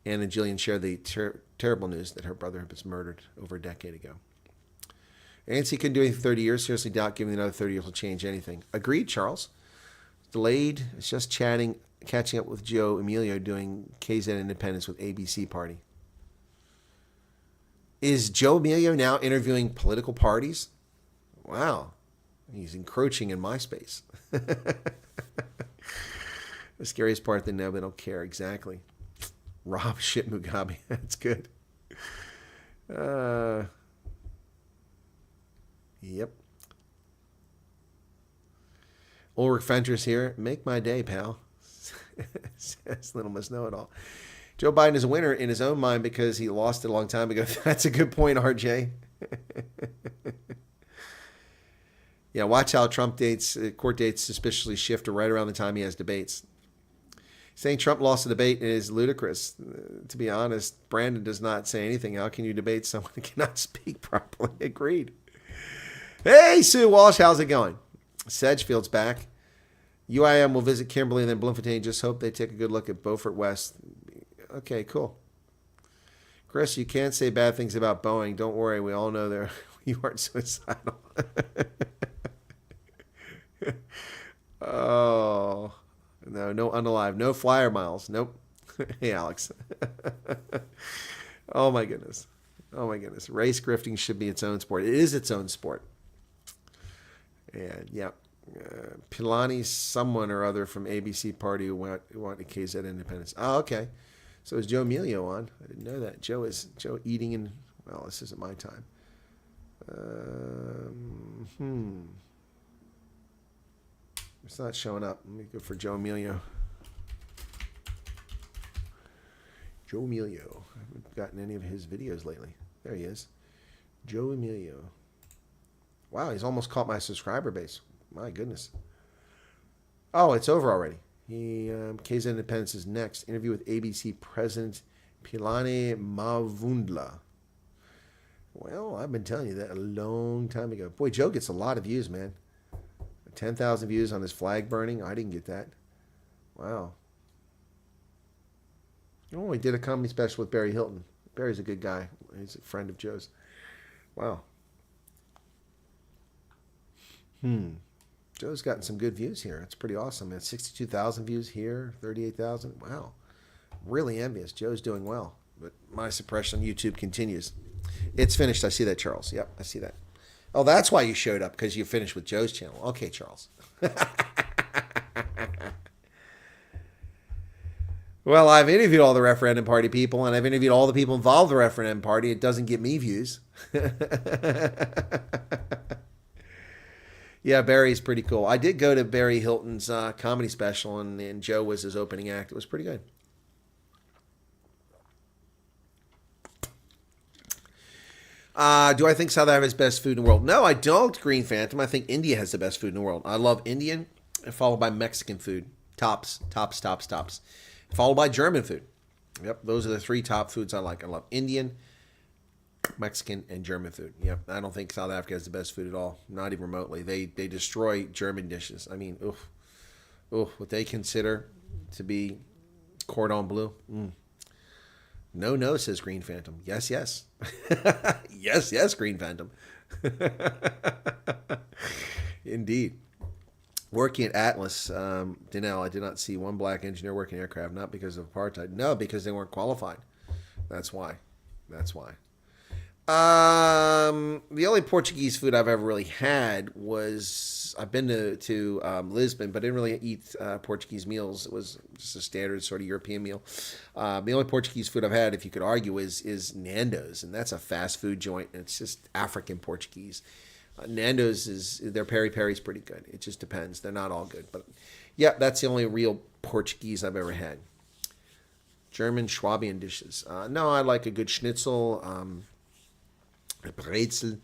Anna and Jillian share the terrible news that her brother was murdered over a decade ago. ANC couldn't do anything for 30 years. Seriously doubt giving another 30 years will change anything. Agreed, Charles. Delayed. It's just catching up with Joe Emilio doing KZ Independence with ABC Party. Is Joe Emilio now interviewing political parties? Wow. He's encroaching in my space. The scariest part, they know they don't care. Exactly. Rob shit Mugabe. That's good. Yep. Ulrich Fenter's here. Make my day, pal. Says Little Miss Know-It-All. Joe Biden is a winner in his own mind because he lost it a long time ago. That's a good point, RJ. Yeah, watch how Trump court dates suspiciously shift right around the time he has debates. Saying Trump lost a debate is ludicrous. To be honest, Brandon does not say anything. How can you debate someone who cannot speak properly? Agreed. Hey, Sue Walsh, how's it going? Sedgefield's back. UIM will visit Kimberly and then Bloemfontein. Just hope they take a good look at Beaufort West. Okay, cool. Chris, you can't say bad things about Boeing. Don't worry. We all know you aren't suicidal. Oh, no unalive. No flyer miles. Nope. Hey, Alex. Oh, my goodness. Race grifting should be its own sport. It is its own sport. And, yeah. Pilani, someone or other from ABC Party who want to KZ Independence. Oh, okay. So is Joe Emilio on? I didn't know that. Joe eating in... Well, this isn't my time. It's not showing up. Let me go for Joe Emilio. Joe Emilio. I haven't gotten any of his videos lately. There he is. Joe Emilio. Wow, he's almost caught my subscriber base. My goodness. Oh, it's over already. KZ Independence is next. Interview with ABC President Pilani Mavundla. Well, I've been telling you that a long time ago. Boy, Joe gets a lot of views, man. 10,000 views on his flag burning. I didn't get that. Wow. Oh, he did a comedy special with Barry Hilton. Barry's a good guy. He's a friend of Joe's. Wow. Joe's gotten some good views here. It's pretty awesome. It's 62,000 views here, 38,000. Wow. Really envious. Joe's doing well. But my suppression on YouTube continues. It's finished. I see that, Charles. Yep, I see that. Oh, that's why you showed up, because you finished with Joe's channel. Okay, Charles. Well, I've interviewed all the referendum party people, and I've interviewed all the people involved in the referendum party. It doesn't get me views. Yeah, Barry's pretty cool. I did go to Barry Hilton's comedy special, and Joe was his opening act. It was pretty good. Do I think South Africa has best food in the world? No, I don't, Green Phantom. I think India has the best food in the world. I love Indian, followed by Mexican food. Tops. Followed by German food. Yep, those are the three top foods I like. I love Indian, Mexican, and German food. Yep, I don't think South Africa has the best food at all. Not even remotely. They destroy German dishes. I mean, what they consider to be cordon bleu. No, says Green Phantom. Yes. yes, Green Phantom. Indeed. Working at Atlas, Danelle, I did not see one black engineer working aircraft, not because of apartheid. No, because they weren't qualified. That's why. The only Portuguese food I've ever really had was, I've been to Lisbon, but I didn't really eat Portuguese meals. It was just a standard sort of European meal. The only Portuguese food I've had, if you could argue, is Nando's, and that's a fast food joint, and it's just African Portuguese. Nando's their peri-peri's pretty good. It just depends. They're not all good, but yeah, that's the only real Portuguese I've ever had. German Schwabian dishes. No, I like a good schnitzel, a Brezel,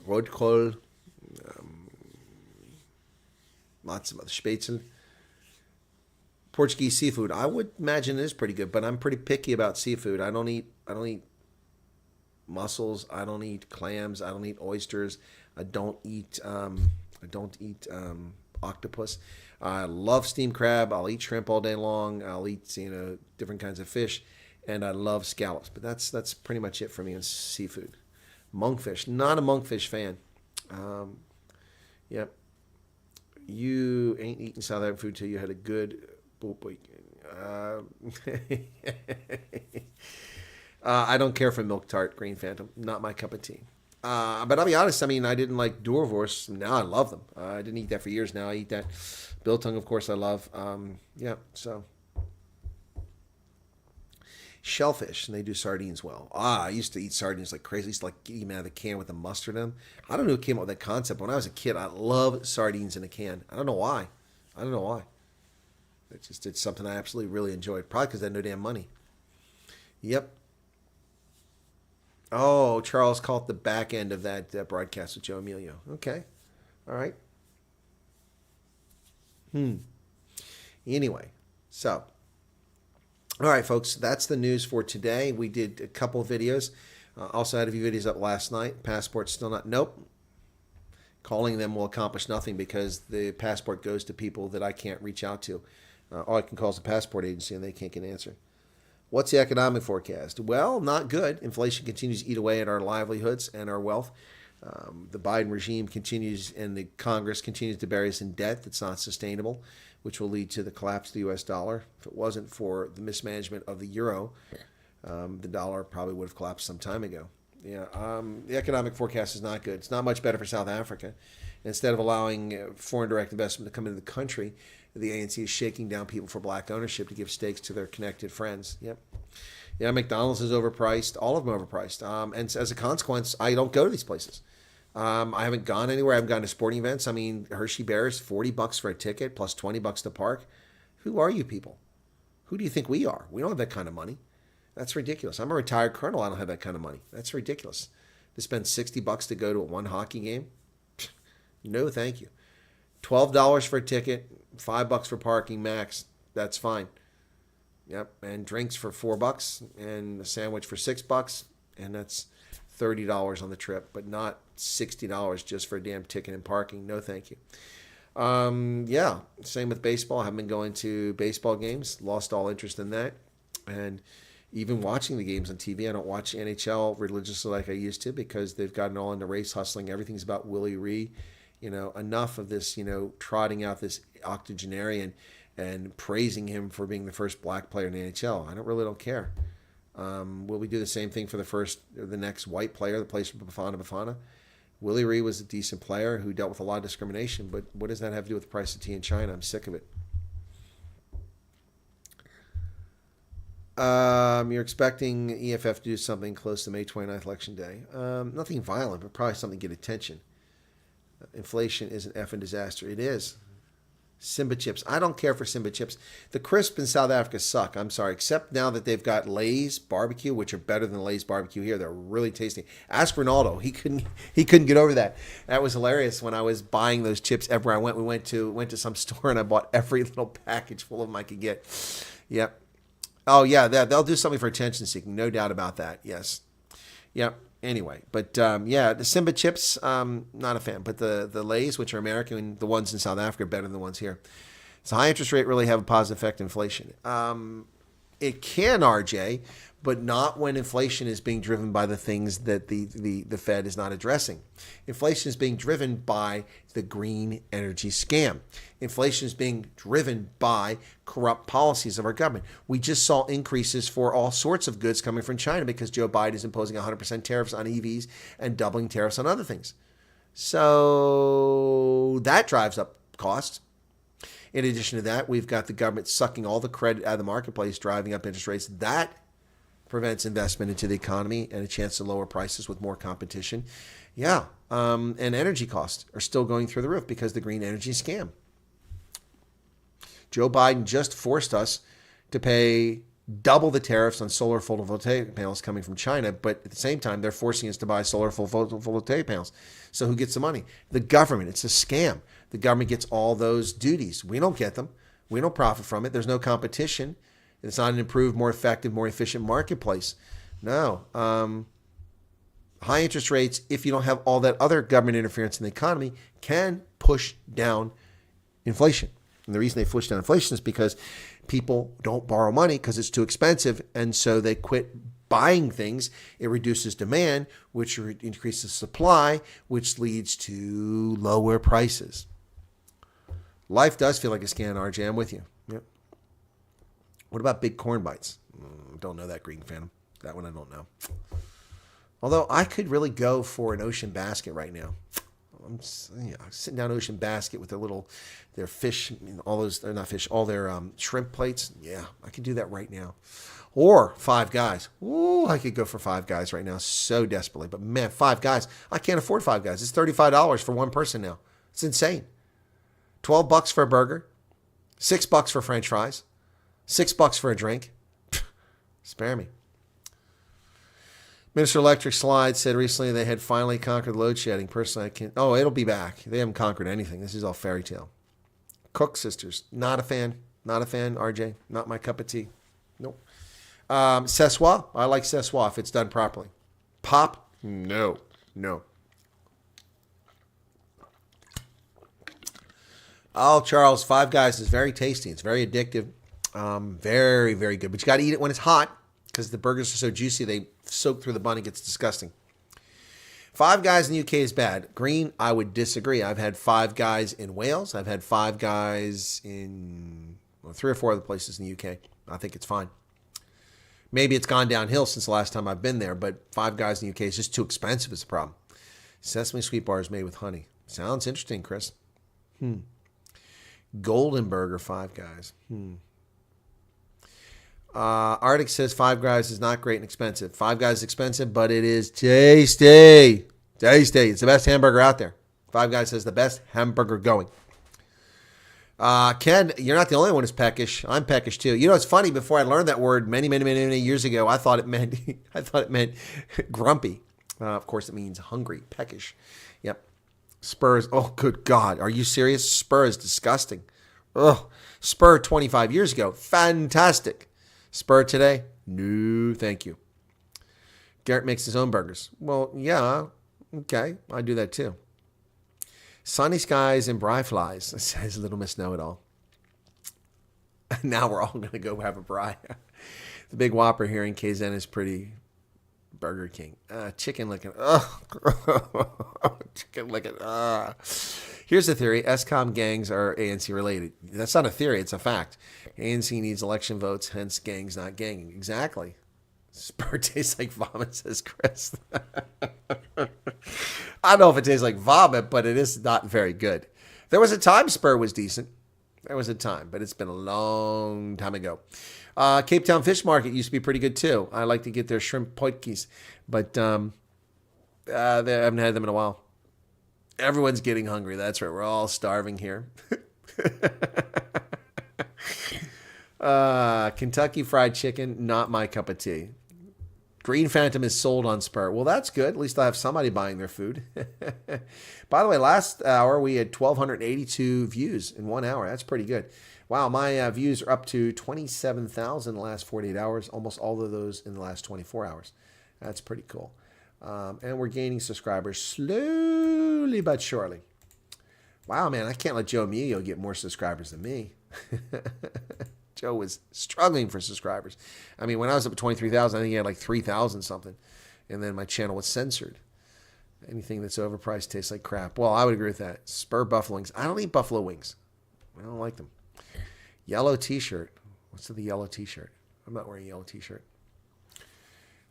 Rotkohl, lots of other Spätzle. Portuguese seafood, I would imagine it is pretty good, but I'm pretty picky about seafood. I don't eat mussels. I don't eat clams. I don't eat oysters. I don't eat octopus. I love steamed crab. I'll eat shrimp all day long. I'll eat different kinds of fish, and I love scallops. But that's pretty much it for me in seafood. Monkfish, not a monkfish fan. Yep. You ain't eating South African food till you had a good. I don't care for milk tart, green phantom. Not my cup of tea. But I'll be honest, I mean, I didn't like Doorvorst. Now I love them. I didn't eat that for years. Now I eat that. Biltong, of course, I love. Yeah, so. Shellfish, and they do sardines well. I used to eat sardines like crazy. I used to eat them out of the can with the mustard in them. I don't know who came up with that concept. When I was a kid, I loved sardines in a can. I don't know why. It's something I absolutely really enjoyed. Probably because I had no damn money. Yep. Oh, Charles caught the back end of that broadcast with Joe Emilio. Okay. All right. Anyway, so. All right, folks, that's the news for today. We did a couple of videos. Also had a few videos up last night. Passport's still not. Nope. Calling them will accomplish nothing because the passport goes to people that I can't reach out to. All I can call is the passport agency, and they can't get an answer. What's the economic forecast? Well, not good. Inflation continues to eat away at our livelihoods and our wealth. The Biden regime continues, and the Congress continues to bury us in debt that's not sustainable, which will lead to the collapse of the U.S. dollar. If it wasn't for the mismanagement of the euro, the dollar probably would have collapsed some time ago. Yeah, the economic forecast is not good. It's not much better for South Africa. Instead of allowing foreign direct investment to come into the country, the ANC is shaking down people for black ownership to give stakes to their connected friends. Yep. Yeah, McDonald's is overpriced. All of them are overpriced. And as a consequence, I don't go to these places. I haven't gone anywhere. I haven't gone to sporting events. I mean, Hershey Bears, $40 for a ticket plus $20 to park. Who are you people? Who do you think we are? We don't have that kind of money. That's ridiculous. I'm a retired colonel. I don't have that kind of money. That's ridiculous. To spend $60 to go to one hockey game? No, thank you. $12 for a ticket, $5 for parking max. That's fine. Yep, and drinks for $4 and a sandwich for $6, and that's $30 on the trip, but not $60 just for a damn ticket and parking. No, thank you. Yeah, same with baseball. I haven't been going to baseball games. Lost all interest in that, and even watching the games on TV. I don't watch NHL religiously like I used to because they've gotten all into race hustling. Everything's about Willie Ree. Enough of this, trotting out this octogenarian and praising him for being the first black player in the NHL. I don't care. Will we do the same thing for the next white player that plays for Bafana? Willie Ree was a decent player who dealt with a lot of discrimination, but what does that have to do with the price of tea in China? I'm sick of it. You're expecting EFF to do something close to May 29th election day. Nothing violent, but probably something to get attention. Inflation is an effing disaster. It is. Simba chips. I don't care for Simba chips. The crisp in South Africa suck. I'm sorry. Except now that they've got Lay's barbecue, which are better than Lay's barbecue here. They're really tasty. Ask Ronaldo. He couldn't get over that. That was hilarious when I was buying those chips everywhere I went. We went to some store and I bought every little package full of them I could get. Yep. Oh yeah, they'll do something for attention seeking. No doubt about that. Yes. Yep. Anyway, but yeah, the Simba chips, not a fan. But the Lay's, which are American, the ones in South Africa are better than the ones here. So high interest rate really have a positive effect on inflation. It can, RJ, but not when inflation is being driven by the things that the Fed is not addressing. Inflation is being driven by the green energy scam. Inflation is being driven by corrupt policies of our government. We just saw increases for all sorts of goods coming from China because Joe Biden is imposing 100% tariffs on EVs and doubling tariffs on other things. So that drives up costs. In addition to that, we've got the government sucking all the credit out of the marketplace, driving up interest rates. That prevents investment into the economy and a chance to lower prices with more competition. Yeah, and energy costs are still going through the roof because of the green energy scam. Joe Biden just forced us to pay double the tariffs on solar photovoltaic panels coming from China, but at the same time, they're forcing us to buy solar photovoltaic panels. So who gets the money? The government. It's a scam. The government gets all those duties. We don't get them. We don't profit from it. There's no competition. It's not an improved, more effective, more efficient marketplace. No. high interest rates, if you don't have all that other government interference in the economy, can push down inflation. And the reason they push down inflation is because people don't borrow money because it's too expensive, and so they quit buying things. It reduces demand, which increases supply, which leads to lower prices. Life does feel like a scam, RJ. I'm with you. Yep. What about big corn bites? Don't know that, Green Phantom. That one I don't know. Although I could really go for an Ocean Basket right now. I'm sitting down Ocean Basket with their fish, all those, they're not fish, all their shrimp plates. Yeah, I can do that right now. Or Five Guys. Ooh, I could go for Five Guys right now so desperately. But man, Five Guys, I can't afford Five Guys. It's $35 for one person now. It's insane. $12 for a burger, $6 for French fries, $6 for a drink. Spare me. Minister Electric Slide said recently they had finally conquered load shedding. Personally, I can't. Oh, it'll be back. They haven't conquered anything. This is all fairy tale. Cook Sisters, not a fan. Not a fan, RJ. Not my cup of tea. Nope. Szechuan, I like Szechuan if it's done properly. Pop, no. Oh, Charles, Five Guys is very tasty. It's very addictive. Very, very good. But you got to eat it when it's hot because the burgers are so juicy they soak through the bun. It gets disgusting. Five Guys in the UK is bad. Green, I would disagree. I've had Five Guys in Wales. I've had Five Guys in 3 or 4 other places in the UK. I think it's fine. Maybe it's gone downhill since the last time I've been there, but Five Guys in the UK is just too expensive is the problem. Sesame sweet bars made with honey. Sounds interesting, Chris. Golden Burger, Five Guys. Arctic says Five Guys is not great and expensive. Five Guys is expensive, but it is tasty. Tasty. It's the best hamburger out there. Five Guys has the best hamburger going. Ken, you're not the only one who's peckish. I'm peckish too. You know, it's funny. Before I learned that word many years ago, I thought it meant grumpy. Of course, it means hungry, peckish. Yep. Spurs. Oh, good God. Are you serious? Spur is disgusting. Ugh. Spur 25 years ago. Fantastic. Spur today? No, thank you. Garrett makes his own burgers. Well, yeah. Okay. I do that too. Sunny skies and bri flies, says Little Miss Know-It-All. Now we're all going to go have a bri. The Big Whopper here in KZN is pretty. Burger King. Chicken licking. Chicken licking. Here's the theory. ESCOM gangs are ANC related. That's not a theory. It's a fact. ANC needs election votes, hence gangs not ganging. Exactly. Spur tastes like vomit, says Chris. I don't know if it tastes like vomit, but it is not very good. There was a time Spur was decent. There was a time, but it's been a long time ago. Cape Town Fish Market used to be pretty good too. I like to get their shrimp poikis, but I haven't had them in a while. Everyone's getting hungry. That's right. We're all starving here. Kentucky Fried Chicken, not my cup of tea. Green Phantom is sold on Spur. Well, that's good. At least I have somebody buying their food. By the way, last hour we had 1,282 views in 1 hour. That's pretty good. Wow, my views are up to 27,000 in the last 48 hours. Almost all of those in the last 24 hours. That's pretty cool. And we're gaining subscribers slowly but surely. Wow, man, I can't let Joe Emilio get more subscribers than me. Joe was struggling for subscribers. I mean, when I was up at 23,000, I think he had like 3,000 something. And then my channel was censored. Anything that's overpriced tastes like crap. Well, I would agree with that. Spur buffalo wings. I don't eat buffalo wings. I don't like them. Yellow t-shirt. What's the yellow t-shirt? I'm not wearing a yellow t-shirt.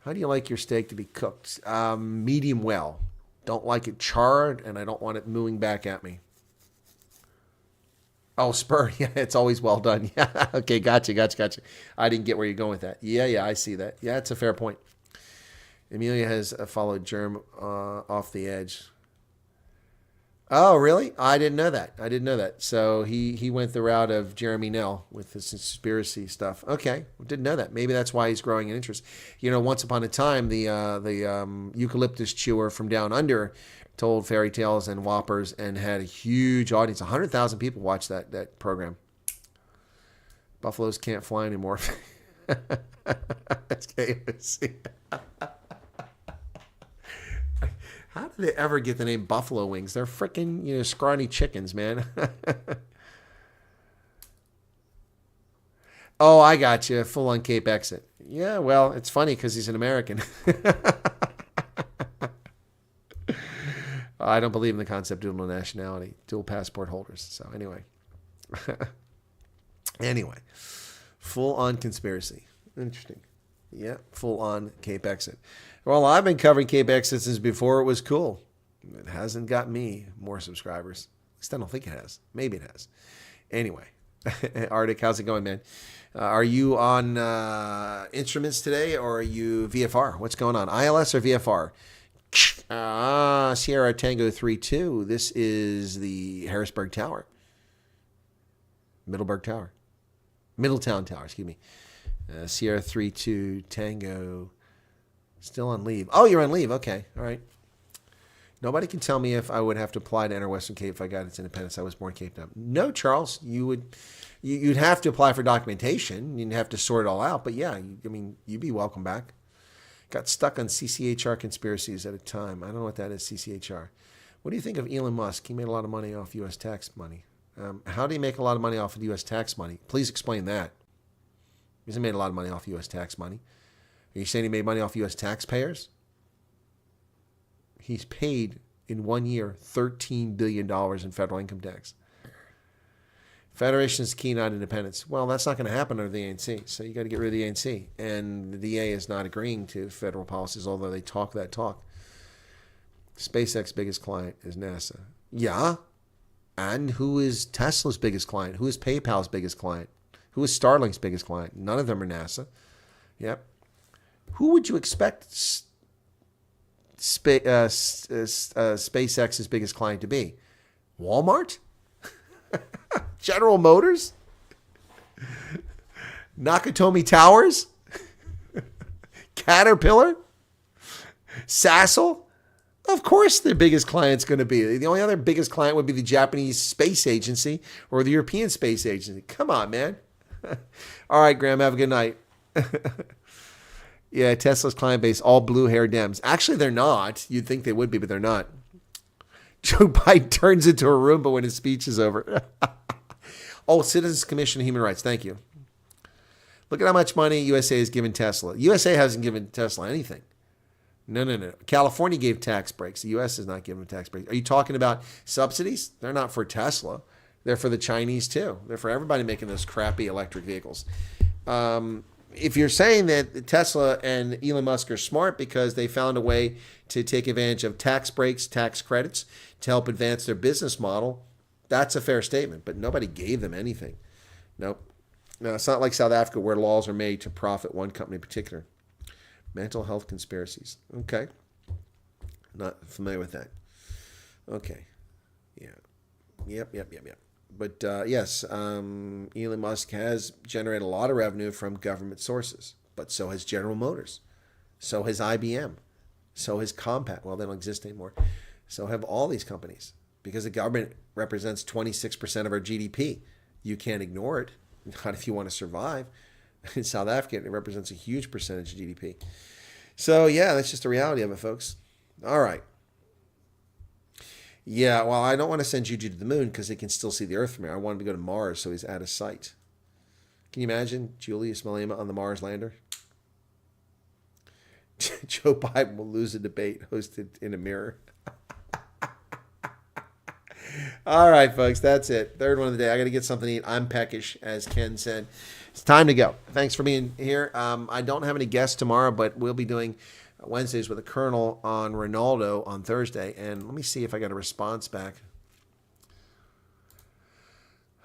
How do you like your steak to be cooked? Medium well. Don't like it charred, and I don't want it mooing back at me. Oh, Spur. Yeah, it's always well done. Yeah. Okay, gotcha. I didn't get where you're going with that. Yeah, I see that. Yeah, it's a fair point. Amelia has followed Germ off the edge. Oh, really? I didn't know that. So he went the route of Jeremy Nell with his conspiracy stuff. Okay, didn't know that. Maybe that's why he's growing in interest. You know, once upon a time, the eucalyptus chewer from down under told fairy tales and whoppers and had a huge audience. 100,000 people watched that program. Buffaloes can't fly anymore. That's KFC. How did they ever get the name Buffalo Wings? They're freaking, scrawny chickens, man. Oh, I got you. Full on Cape exit. Yeah, well, it's funny because he's an American. I don't believe in the concept of dual nationality, dual passport holders. So anyway. Anyway. Full on conspiracy. Interesting. Yeah, full on Cape exit. Well, I've been covering Cape exit since before it was cool. It hasn't got me more subscribers. At least I don't think it has. Maybe it has. Anyway. Arctic, how's it going, man? Are you on instruments today or are you VFR? What's going on? ILS or VFR? Sierra Tango 3-2. This is the Harrisburg Tower. Middletown Tower, excuse me. Sierra 3-2 Tango. Still on leave. Oh, you're on leave. Okay. All right. Nobody can tell me if I would have to apply to enter Western Cape if I got its independence. I was born Cape Town. No, Charles. You'd have to apply for documentation. You'd have to sort it all out. But yeah, you'd be welcome back. Got stuck on CCHR conspiracies at a time. I don't know what that is, CCHR. What do you think of Elon Musk? He made a lot of money off U.S. tax money. How do you make a lot of money off of U.S. tax money? Please explain that. He hasn't made a lot of money off U.S. tax money. Are you saying he made money off U.S. taxpayers? He's paid in 1 year $13 billion in federal income tax. Federation is key, not independence. Well, that's not going to happen under the ANC, so you got to get rid of the ANC. And the DA is not agreeing to federal policies, although they talk that talk. SpaceX's biggest client is NASA. Yeah. And who is Tesla's biggest client? Who is PayPal's biggest client? Who is Starlink's biggest client? None of them are NASA. Yep. Who would you expect SpaceX's biggest client to be? Walmart? General Motors? Nakatomi Towers? Caterpillar? Sassel? Of course their biggest client's going to be. The only other biggest client would be the Japanese Space Agency or the European Space Agency. Come on, man. All right, Graham, have a good night. Yeah, Tesla's client base, all blue-haired Dems. Actually, they're not. You'd think they would be, but they're not. Joe Biden turns into a Roomba when his speech is over. Oh, Citizens Commission on Human Rights. Thank you. Look at how much money USA has given Tesla. USA hasn't given Tesla anything. No. California gave tax breaks. The U.S. is not giving tax breaks. Are you talking about subsidies? They're not for Tesla. They're for the Chinese, too. They're for everybody making those crappy electric vehicles. If you're saying that Tesla and Elon Musk are smart because they found a way to take advantage of tax breaks, tax credits to help advance their business model, that's a fair statement. But nobody gave them anything. Nope. No, it's not like South Africa where laws are made to profit one company in particular. Mental health conspiracies. Okay. Not familiar with that. Okay. Yeah. Yep. But yes, Elon Musk has generated a lot of revenue from government sources, but so has General Motors, so has IBM, so has Compaq. Well, they don't exist anymore. So have all these companies because the government represents 26% of our GDP. You can't ignore it, not if you want to survive. In South Africa, it represents a huge percentage of GDP. So yeah, that's just the reality of it, folks. All right. Yeah, well, I don't want to send Juju to the moon because he can still see the Earth from here. I want him to go to Mars so he's out of sight. Can you imagine Julius Malema on the Mars lander? Joe Biden will lose a debate hosted in a mirror. All right, folks, that's it. Third one of the day. I got to get something to eat. I'm peckish, as Ken said. It's time to go. Thanks for being here. I don't have any guests tomorrow, but we'll be doing Wednesdays with a Colonel on Ronaldo on Thursday. And let me see if I got a response back.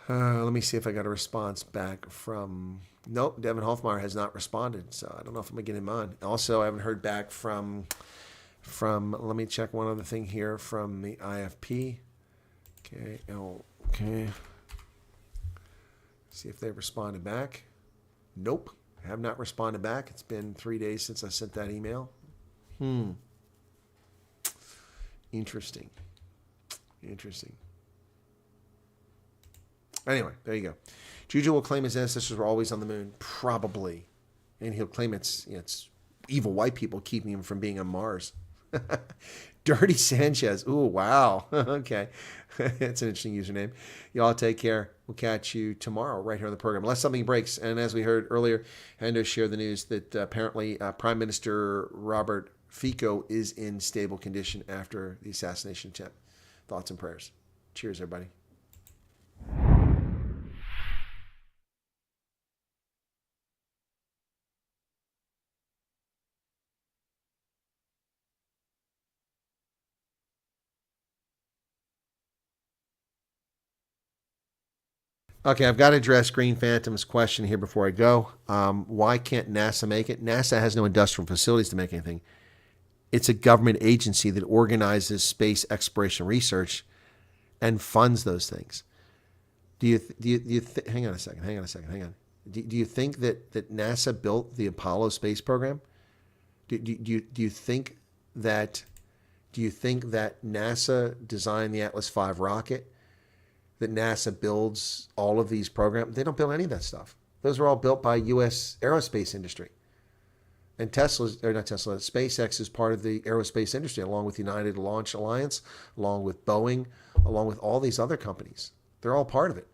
Let me see if I got a response back from... Nope, Devin Hofmeyer has not responded, so I don't know if I'm going to get him on. Also, I haven't heard back from... Let me check one other thing here from the IFP. Okay. See if they responded back. Nope, have not responded back. It's been 3 days since I sent that email. Interesting. Anyway, there you go. Juju will claim his ancestors were always on the moon. Probably. And he'll claim it's evil white people keeping him from being on Mars. Dirty Sanchez. Ooh, wow. Okay. That's an interesting username. Y'all take care. We'll catch you tomorrow right here on the program, unless something breaks. And as we heard earlier, Hendo shared the news that apparently Prime Minister Robert Fico is in stable condition after the assassination attempt. Thoughts and prayers. Cheers, everybody. Okay, I've got to address Green Phantom's question here before I go. Why can't NASA make it? NASA has no industrial facilities to make anything. It's a government agency that organizes space exploration research and funds those things. Hang on a second. Do you think that NASA built the Apollo space program? Do you think that NASA designed the Atlas V rocket? That NASA builds all of these programs? They don't build any of that stuff. Those are all built by U.S. aerospace industry. And SpaceX is part of the aerospace industry, along with United Launch Alliance, along with Boeing, along with all these other companies. They're all part of it.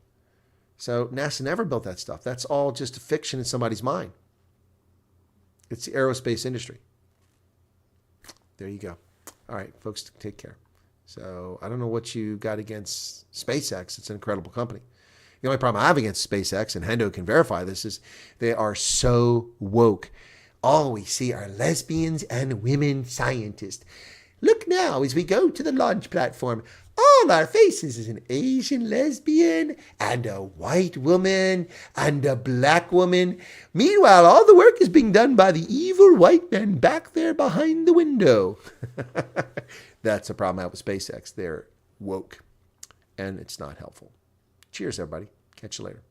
So NASA never built that stuff. That's all just a fiction in somebody's mind. It's the aerospace industry. There you go. All right, folks, take care. So I don't know what you got against SpaceX. It's an incredible company. The only problem I have against SpaceX, and Hendo can verify this, is they are so woke. All we see are lesbians and women scientists. Look now as we go to the launch platform. All our faces is an Asian lesbian and a white woman and a black woman. Meanwhile, all the work is being done by the evil white men back there behind the window. That's the problem I have with SpaceX. They're woke, and it's not helpful. Cheers, everybody. Catch you later.